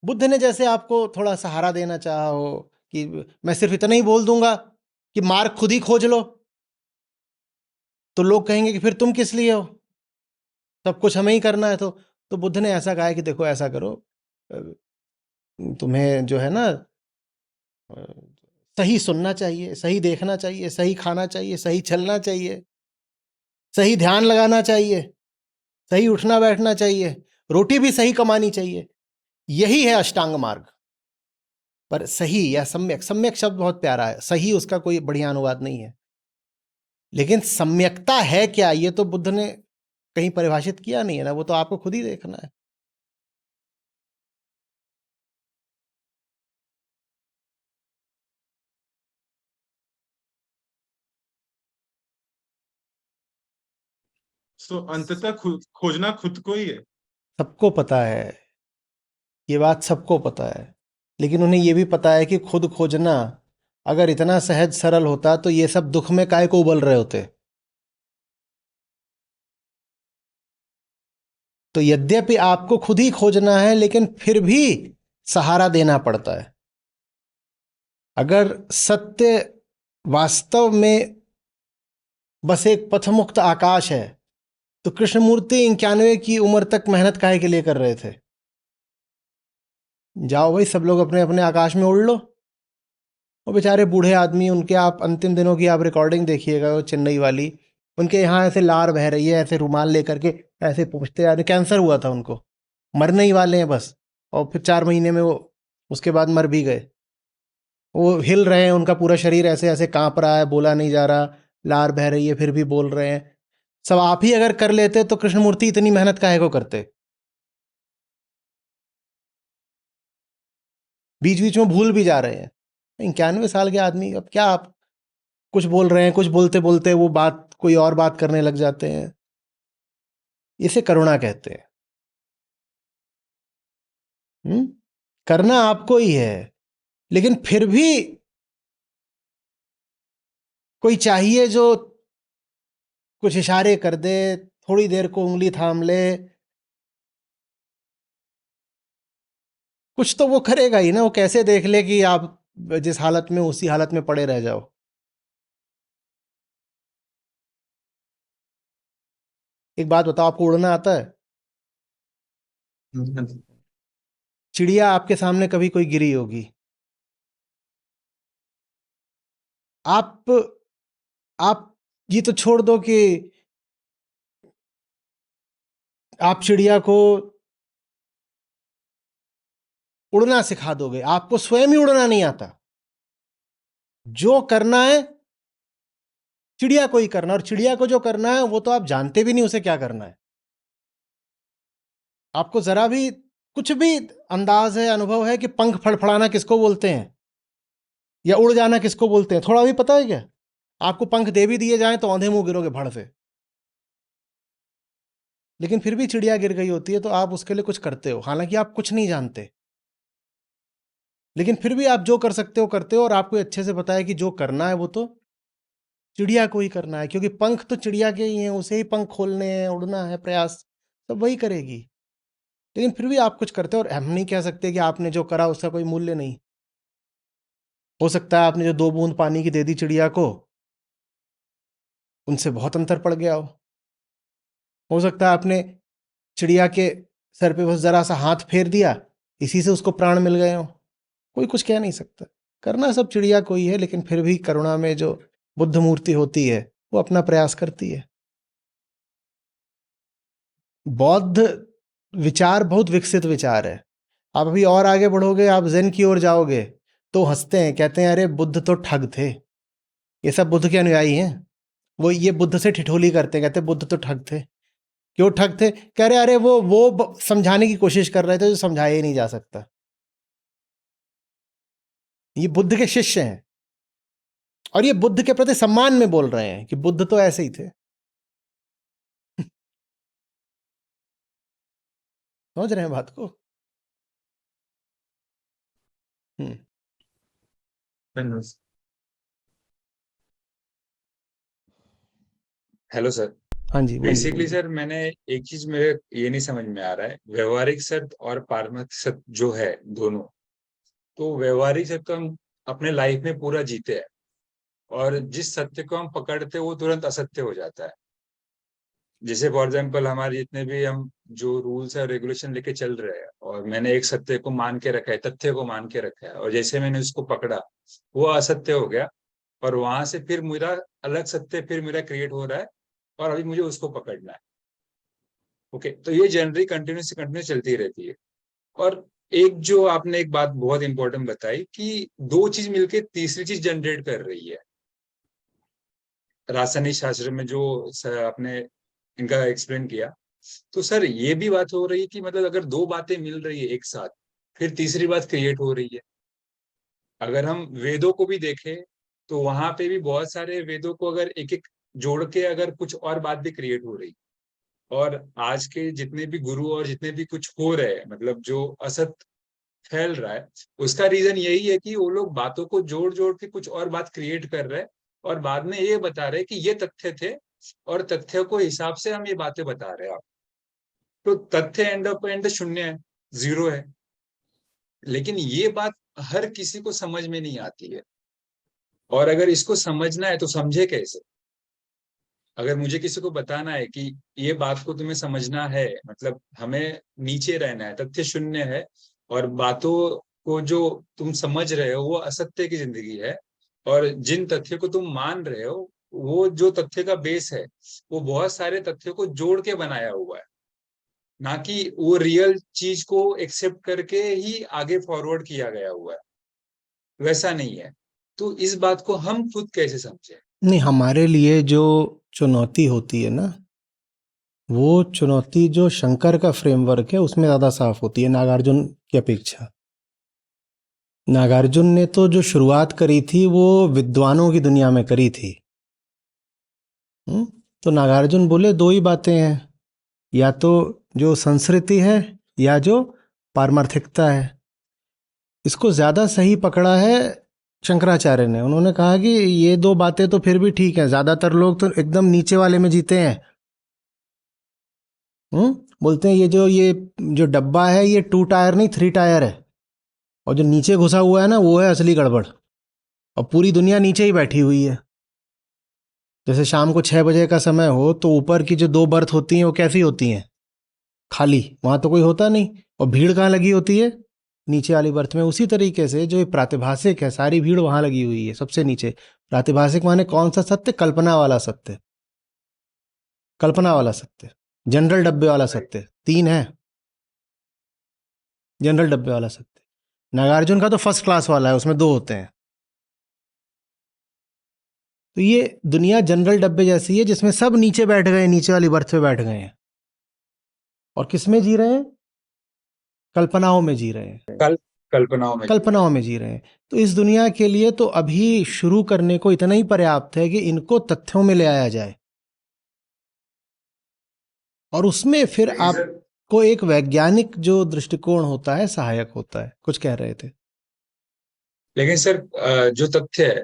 बुद्ध ने जैसे आपको थोड़ा सहारा देना चाहा हो कि मैं सिर्फ इतना ही बोल दूंगा कि मार्ग खुद ही खोज लो, तो लोग कहेंगे कि फिर तुम किस लिए हो, सब कुछ हमें ही करना है। तो बुद्ध ने ऐसा कहा है कि देखो ऐसा करो, तुम्हें जो है ना सही सुनना चाहिए, सही देखना चाहिए, सही खाना चाहिए, सही चलना चाहिए, सही ध्यान लगाना चाहिए, सही उठना बैठना चाहिए, रोटी भी सही कमानी चाहिए। यही है अष्टांग मार्ग। पर सही या सम्यक, सम्यक शब्द बहुत प्यारा है, सही उसका कोई बढ़िया अनुवाद नहीं है। लेकिन सम्यकता है क्या, ये तो बुद्ध ने कहीं परिभाषित किया नहीं है ना, वो तो आपको खुद ही देखना है। तो अंततः खोजना खुद को ही है। सबको पता है, ये बात सबको पता है, लेकिन उन्हें ये भी पता है कि खुद खोजना अगर इतना सहज सरल होता तो ये सब दुख में काहे को उबल रहे होते। तो यद्यपि आपको खुद ही खोजना है, लेकिन फिर भी सहारा देना पड़ता है। अगर सत्य वास्तव में बस एक पथमुक्त आकाश है, तो कृष्णमूर्ति 91 की उम्र तक मेहनत काहे के लिए कर रहे थे। जाओ भाई, सब लोग अपने अपने आकाश में उड़ लो। वो बेचारे बूढ़े आदमी, उनके आप अंतिम दिनों की आप रिकॉर्डिंग देखिएगा, वो चेन्नई वाली, उनके यहाँ ऐसे लार बह रही है, ऐसे रुमाल लेकर के ऐसे पूछते यार, कैंसर हुआ था उनको, मरने ही वाले हैं बस, और फिर 4 महीने में वो उसके बाद मर भी गए। वो हिल रहे हैं, उनका पूरा शरीर ऐसे ऐसे कांप रहा है, बोला नहीं जा रहा, लार बह रही है, फिर भी बोल रहे हैं। सब आप ही अगर कर लेते तो कृष्णमूर्ति इतनी मेहनत काहे को करते। बीच बीच में भूल भी जा रहे हैं। 91 साल के आदमी, अब क्या आप कुछ बोल रहे हैं, कुछ बोलते बोलते वो बात कोई और बात करने लग जाते हैं। इसे करुणा कहते हैं। करना आपको ही है, लेकिन फिर भी कोई चाहिए जो कुछ इशारे कर दे, थोड़ी देर को उंगली थाम ले, कुछ तो वो करेगा ही ना। वो कैसे देख ले कि आप जिस हालत में उसी हालत में पड़े रह जाओ। एक बात बताओ, आपको उड़ना आता है? चिड़िया आपके सामने कभी कोई गिरी होगी, आप ये तो छोड़ दो कि आप चिड़िया को उड़ना सिखा दोगे, आपको स्वयं ही उड़ना नहीं आता। जो करना है चिड़िया को ही करना, और चिड़िया को जो करना है वो तो आप जानते भी नहीं उसे क्या करना है। आपको जरा भी कुछ भी अंदाज है, अनुभव है कि पंख फड़फड़ाना किसको बोलते हैं या उड़ जाना किसको बोलते हैं? थोड़ा भी पता है क्या? आपको पंख दे भी दिए जाएं तो औंधे मुंह गिरोगे भड़ से। लेकिन फिर भी चिड़िया गिर गई होती है तो आप उसके लिए कुछ करते हो, हालांकि आप कुछ नहीं जानते, लेकिन फिर भी आप जो कर सकते हो करते हो। और आपको अच्छे से पता है कि जो करना है वो तो चिड़िया को ही करना है, क्योंकि पंख तो चिड़िया के ही हैं, उसे ही पंख खोलने हैं, उड़ना है, प्रयास सब वही करेगी। लेकिन फिर भी आप कुछ करते हो, और हम नहीं कह सकते कि आपने जो करा उसका कोई मूल्य नहीं। हो सकता है आपने जो 2 बूंद पानी की दे दी चिड़िया को, उनसे बहुत अंतर पड़ गया हो सकता है आपने चिड़िया के सर पे बस जरा सा हाथ फेर दिया, इसी से उसको प्राण मिल गए हो। कोई कुछ कह नहीं सकता। करना सब चिड़िया को ही है, लेकिन फिर भी करुणा में जो बुद्ध मूर्ति होती है वो अपना प्रयास करती है। बौद्ध विचार बहुत विकसित विचार है। आप अभी और आगे बढ़ोगे, आप ज़ेन की ओर जाओगे तो हंसते हैं, कहते हैं अरे बुद्ध तो ठग थे, ये सब बुद्ध के अनुयायी हैं। वो ये बुद्ध से ठिठोली करते, कहते बुद्ध तो ठग थे। क्यों ठग थे? कह रहे अरे वो समझाने की कोशिश कर रहे थे जो समझाया ही नहीं जा सकता। ये बुद्ध के शिष्य हैं और ये बुद्ध के प्रति सम्मान में बोल रहे हैं कि बुद्ध तो ऐसे ही थे। समझ रहे हैं बात को? धन्यवाद। Hello sir. हाँ जी, बेसिकली सर मैंने एक चीज मेरे ये नहीं समझ में आ रहा है, व्यवहारिक सत्य और पारमार्थिक सत्य जो है दोनों, तो व्यवहारिक सत्य तो हम अपने लाइफ में पूरा जीते हैं और जिस सत्य को हम पकड़ते हैं वो तुरंत असत्य हो जाता है। जैसे फॉर एग्जाम्पल हमारे जितने भी हम जो रूल्स और रेगुलेशन लेके चल रहे हैं और मैंने एक सत्य को मान के रखा है, तथ्य को मान के रखा है, और जैसे मैंने उसको पकड़ा वो असत्य हो गया और वहां से फिर मेरा अलग सत्य फिर मेरा क्रिएट हो रहा है और अभी मुझे उसको पकड़ना है। ओके, तो ये जनरली कंटिन्यूस चलती रहती है। और एक जो आपने एक बात बहुत इंपॉर्टेंट बताई कि दो चीज मिलके तीसरी चीज जनरेट कर रही है, रासायनिक शास्त्र में जो आपने इनका एक्सप्लेन किया, तो सर ये भी बात हो रही है कि मतलब अगर दो बातें मिल रही है एक साथ फिर तीसरी बात क्रिएट हो रही है। अगर हम वेदों को भी देखें तो वहां पे भी बहुत सारे वेदों को अगर एक एक जोड़ के अगर कुछ और बात भी क्रिएट हो रही। और आज के जितने भी गुरु और जितने भी कुछ हो रहे हैं, मतलब जो असत फैल रहा है, उसका रीजन यही है कि वो लोग बातों को जोड़ जोड़ के कुछ और बात क्रिएट कर रहे हैं और बाद में ये बता रहे हैं कि ये तथ्य थे और तथ्य को हिसाब से हम ये बातें बता रहे हैं। आप तो तथ्य एंड शून्य है, जीरो है, लेकिन ये बात हर किसी को समझ में नहीं आती है। और अगर इसको समझना है तो समझे कैसे? अगर मुझे किसी को बताना है कि ये बात को तुम्हें समझना है, मतलब हमें नीचे रहना है, तथ्य शून्य है और बातों को जो तुम समझ रहे हो वो असत्य की जिंदगी है, और जिन तथ्य को तुम मान रहे हो वो जो तथ्य का बेस है वो बहुत सारे तथ्यों को जोड़ के बनाया हुआ है, ना कि वो रियल चीज को एक्सेप्ट करके ही आगे फॉरवर्ड किया गया हुआ है, वैसा नहीं है। तो इस बात को हम खुद कैसे समझे? नहीं, हमारे लिए जो चुनौती होती है ना, वो चुनौती जो शंकर का फ्रेमवर्क है उसमें ज़्यादा साफ होती है नागार्जुन की अपेक्षा। नागार्जुन ने तो जो शुरुआत करी थी वो विद्वानों की दुनिया में करी थी। तो नागार्जुन बोले दो ही बातें हैं, या तो जो संस्कृति है या जो पारमार्थिकता है। इसको ज़्यादा सही पकड़ा है शंकराचार्य ने। उन्होंने कहा कि ये दो बातें तो फिर भी ठीक है, ज़्यादातर लोग तो एकदम नीचे वाले में जीते हैं। बोलते हैं ये जो डब्बा है ये 2 टायर नहीं 3 टायर है, और जो नीचे घुसा हुआ है ना वो है असली गड़बड़, और पूरी दुनिया नीचे ही बैठी हुई है। जैसे शाम को 6 बजे का समय हो तो ऊपर की जो 2 बर्थ होती हैं वो कैसी होती हैं? खाली, वहाँ तो कोई होता नहीं, और भीड़ कहाँ लगी होती है? नीचे वाली बर्थ में। उसी तरीके से जो प्रातिभाषिक है सारी भीड़ वहाँ लगी हुई है सबसे नीचे। प्रातिभाषिक माने कौन सा सत्य? कल्पना वाला सत्य, कल्पना वाला सत्य, जनरल डब्बे वाला सत्य। 3 है जनरल डब्बे वाला सत्य। नागार्जुन का तो फर्स्ट क्लास वाला है, उसमें 2 होते हैं। तो ये दुनिया जनरल डब्बे जैसी है जिसमें सब नीचे बैठ गए, नीचे वाली बर्थ पे बैठ गए हैं, और किस में जी रहे हैं? कल्पनाओं में जी रहे हैं। कल्पनाओं में जी रहे हैं। तो इस दुनिया के लिए तो अभी शुरू करने को इतना ही पर्याप्त है कि इनको तथ्यों में ले आया जाए, और उसमें फिर आपको एक वैज्ञानिक जो दृष्टिकोण होता है सहायक होता है। कुछ कह रहे थे? लेकिन सर जो तथ्य है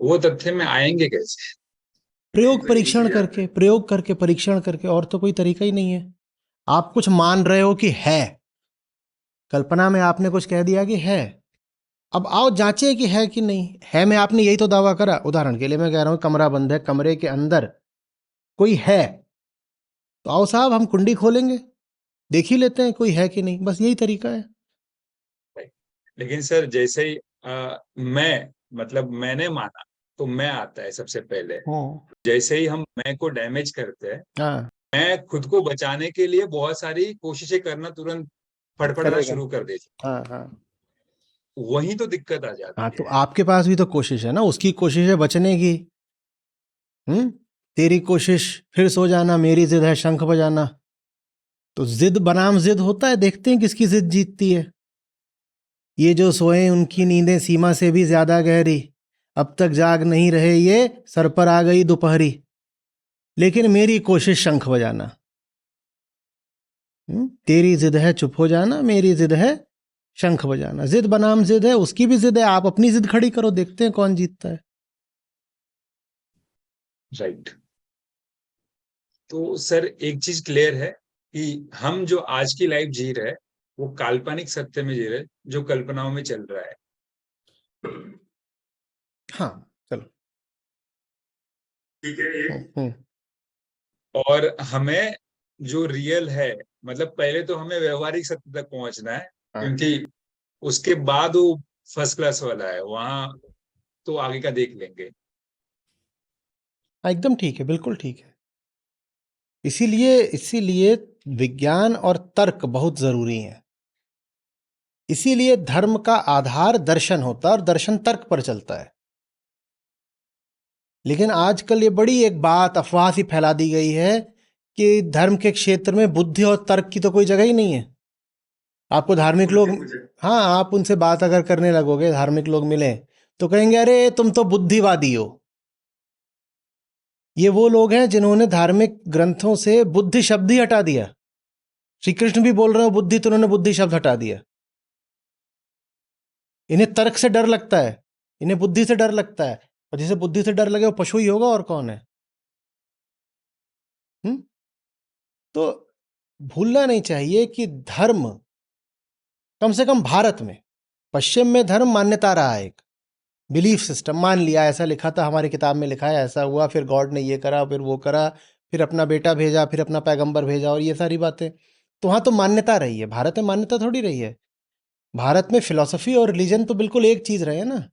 वो तथ्य में आएंगे कैसे? प्रयोग करके परीक्षण करके, और तो कोई तरीका ही नहीं है। आप कुछ मान रहे हो कि है, कल्पना में आपने कुछ कह दिया कि है, अब आओ जांचे कि है कि नहीं है। में आपने यही तो दावा करा। उदाहरण के लिए मैं कह रहा हूं कमरा बंद है, कमरे के अंदर कोई है, तो आओ साहब हम कुंडी खोलेंगे, देख ही लेते हैं कोई है कि नहीं। बस यही तरीका है। लेकिन सर जैसे ही मैंने माना तो मैं आता है सबसे पहले। जैसे ही हम मैं को डैमेज करते हैं, हाँ, मैं खुद को बचाने के लिए बहुत सारी कोशिशें करना तुरंत फड़फड़ाना शुरू कर देती। हाँ, वही तो दिक्कत आ जाती हाँ। है। तो आपके पास भी तो कोशिश है ना, उसकी कोशिश है बचने की। तेरी कोशिश फिर सो जाना, मेरी जिद है शंख बजाना। तो जिद बनाम जिद होता है, देखते हैं किसकी जिद जीतती है। ये जो सोए उनकी नींदें सीमा से भी ज्यादा गहरी, अब तक जाग नहीं रहे ये, सर पर आ गई दोपहरी, लेकिन मेरी कोशिश शंख बजाना। तेरी जिद है चुप हो जाना, मेरी जिद है शंख बजाना। जिद बनाम जिद है, उसकी भी जिद है, आप अपनी जिद खड़ी करो, देखते हैं कौन जीतता है। राइट। तो सर एक चीज क्लियर है कि हम जो आज की लाइफ जी रहे हैं वो काल्पनिक सत्य में जी रहे हैं, जो कल्पनाओं में चल रहा है। हाँ चलो ठीक है ये। और हमें जो रियल है, मतलब पहले तो हमें व्यवहारिक सत्य तक पहुंचना है, क्योंकि उसके बाद वो फर्स्ट क्लास वाला है, वहां तो आगे का देख लेंगे। एकदम ठीक है, बिल्कुल ठीक है। इसीलिए इसीलिए विज्ञान और तर्क बहुत जरूरी हैं। इसीलिए धर्म का आधार दर्शन होता है और दर्शन तर्क पर चलता है। लेकिन आजकल ये बड़ी एक बात अफवाह सी फैला दी गई है कि धर्म के क्षेत्र में बुद्धि और तर्क की तो कोई जगह ही नहीं है। आपको धार्मिक लोग, हाँ, आप उनसे बात अगर करने लगोगे, धार्मिक लोग मिले तो कहेंगे अरे तुम तो बुद्धिवादी हो। ये वो लोग हैं जिन्होंने धार्मिक ग्रंथों से बुद्धि शब्द ही हटा दिया। श्री कृष्ण भी बोल रहे हो बुद्धि, तो उन्होंने बुद्धि शब्द हटा दिया। इन्हें तर्क से डर लगता है, इन्हें बुद्धि से डर लगता है, और जिसे बुद्धि से डर लगे वो पशु ही होगा, और कौन है। तो भूलना नहीं चाहिए कि धर्म, कम से कम भारत में, पश्चिम में धर्म मान्यता रहा है, एक बिलीफ सिस्टम मान लिया, ऐसा लिखा था हमारी किताब में, लिखा है ऐसा हुआ, फिर गॉड ने ये करा, फिर वो करा, फिर अपना बेटा भेजा, फिर अपना पैगंबर भेजा, और ये सारी बातें। तो वहाँ तो मान्यता रही है, भारत में मान्यता थोड़ी रही है। भारत में फिलॉसफी और रिलीजन तो बिल्कुल एक चीज रहे हैं ना।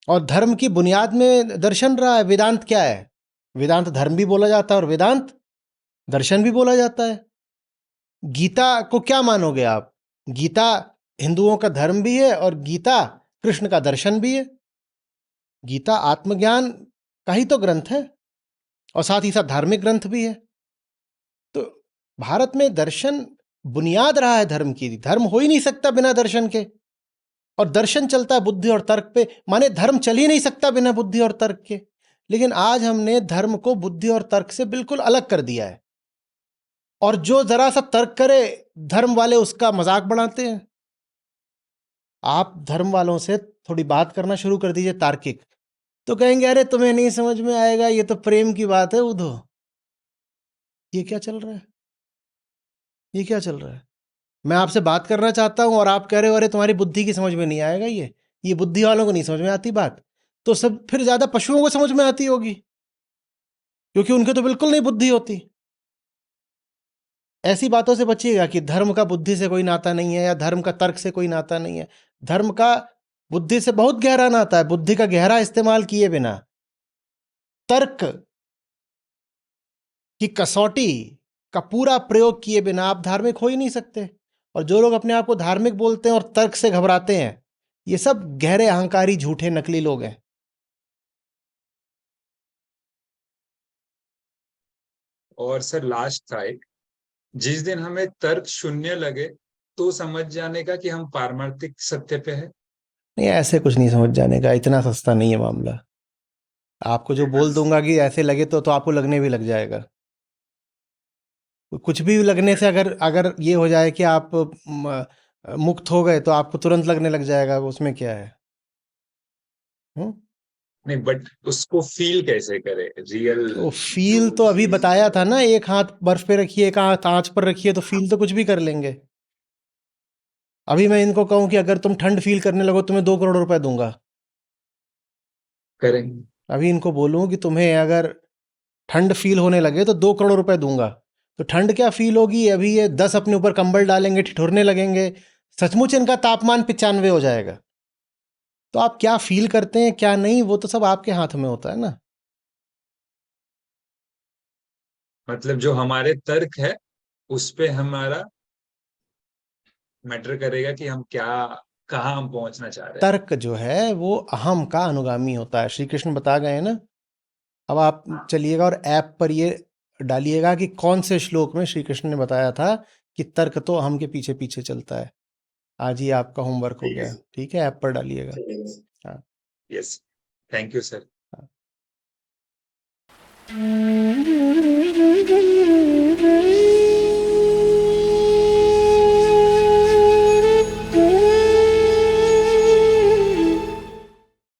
और धर्म की बुनियाद में दर्शन रहा है। वेदांत क्या है? वेदांत धर्म भी बोला जाता है और वेदांत दर्शन भी बोला जाता है। गीता को क्या मानोगे आप? गीता हिंदुओं का धर्म भी है और गीता कृष्ण का दर्शन भी है। गीता आत्मज्ञान का ही तो ग्रंथ है, और साथ ही साथ धार्मिक ग्रंथ भी है। तो भारत में दर्शन बुनियाद रहा है धर्म की। धर्म हो ही नहीं सकता बिना दर्शन के, और दर्शन चलता है बुद्धि और तर्क पे, माने धर्म चल ही नहीं सकता बिना बुद्धि और तर्क के। लेकिन आज हमने धर्म को बुद्धि और तर्क से बिल्कुल अलग कर दिया है, और जो जरा सा तर्क करे धर्म वाले उसका मजाक बनाते हैं। आप धर्म वालों से थोड़ी बात करना शुरू कर दीजिए तार्किक, तो कहेंगे अरे तुम्हें नहीं समझ में आएगा, ये तो प्रेम की बात है उधो। ये क्या चल रहा है? ये क्या चल रहा है? मैं आपसे बात करना चाहता हूं और आप कह रहे हो अरे तुम्हारी बुद्धि की समझ में नहीं आएगा, ये बुद्धि वालों को नहीं समझ में आती बात। तो सब फिर ज्यादा पशुओं को समझ में आती होगी, क्योंकि उनके तो बिल्कुल नहीं बुद्धि होती। ऐसी बातों से बचिएगा कि धर्म का बुद्धि से कोई नाता नहीं है, या धर्म का तर्क से कोई नाता नहीं है। धर्म का बुद्धि से बहुत गहरा नाता है। बुद्धि का गहरा इस्तेमाल किए बिना, तर्क की कसौटी का पूरा प्रयोग किए बिना आप धार्मिक हो ही नहीं सकते। और जो लोग अपने आप को धार्मिक बोलते हैं और तर्क से घबराते हैं, ये सब गहरे अहंकारी झूठे नकली लोग हैं। और सर लास्ट था एक, जिस दिन हमें तर्क शून्य लगे तो समझ जाने का कि हम पारमार्थिक सत्य पे है। नहीं, ऐसे कुछ नहीं समझ जाने का, इतना सस्ता नहीं है मामला। आपको जो बोल दूंगा कि ऐसे लगे तो आपको लगने भी लग जाएगा। कुछ भी लगने से अगर अगर ये हो जाए कि आप मुक्त हो गए, तो आपको तुरंत लगने लग जाएगा, उसमें क्या है? नहीं, बट उसको फील कैसे करे रियल? तो फील तो अभी बताया था ना, एक हाथ बर्फ पे रखिए, एक हाथ आंच पर रखिए, तो फील तो कुछ भी कर लेंगे। अभी मैं इनको कहूं कि अगर तुम ठंड फील करने लगो तुम्हें 2 करोड़ रुपए दूंगा, करेंगे। अभी इनको बोलूं कि तुम्हें अगर ठंड फील होने लगे तो 2 करोड़ रुपए दूंगा, तो ठंड क्या फील होगी? अभी ये 10 अपने ऊपर कंबल डालेंगे, ठिठुरने लगेंगे, सचमुच इनका तापमान 95 हो जाएगा। तो आप क्या फील करते हैं क्या नहीं, वो तो सब आपके हाथ में होता है ना। मतलब जो हमारे तर्क है उस पे हमारा मैटर करेगा कि हम क्या, कहाँ हम पहुंचना चाह रहे हैं। तर्क जो है वो अहम का अनुगामी होता है। श्री कृष्ण बता गए ना अब आप चलिएगा और ऐप पर ये डालिएगा कि कौन से श्लोक में श्री कृष्ण ने बताया था कि तर्क तो हम के पीछे पीछे चलता है। आज ही आपका होमवर्क हो ठीक है गया, ठीक है? ऐप पर डालिएगा। ठीक है हाँ। Yes thank you sir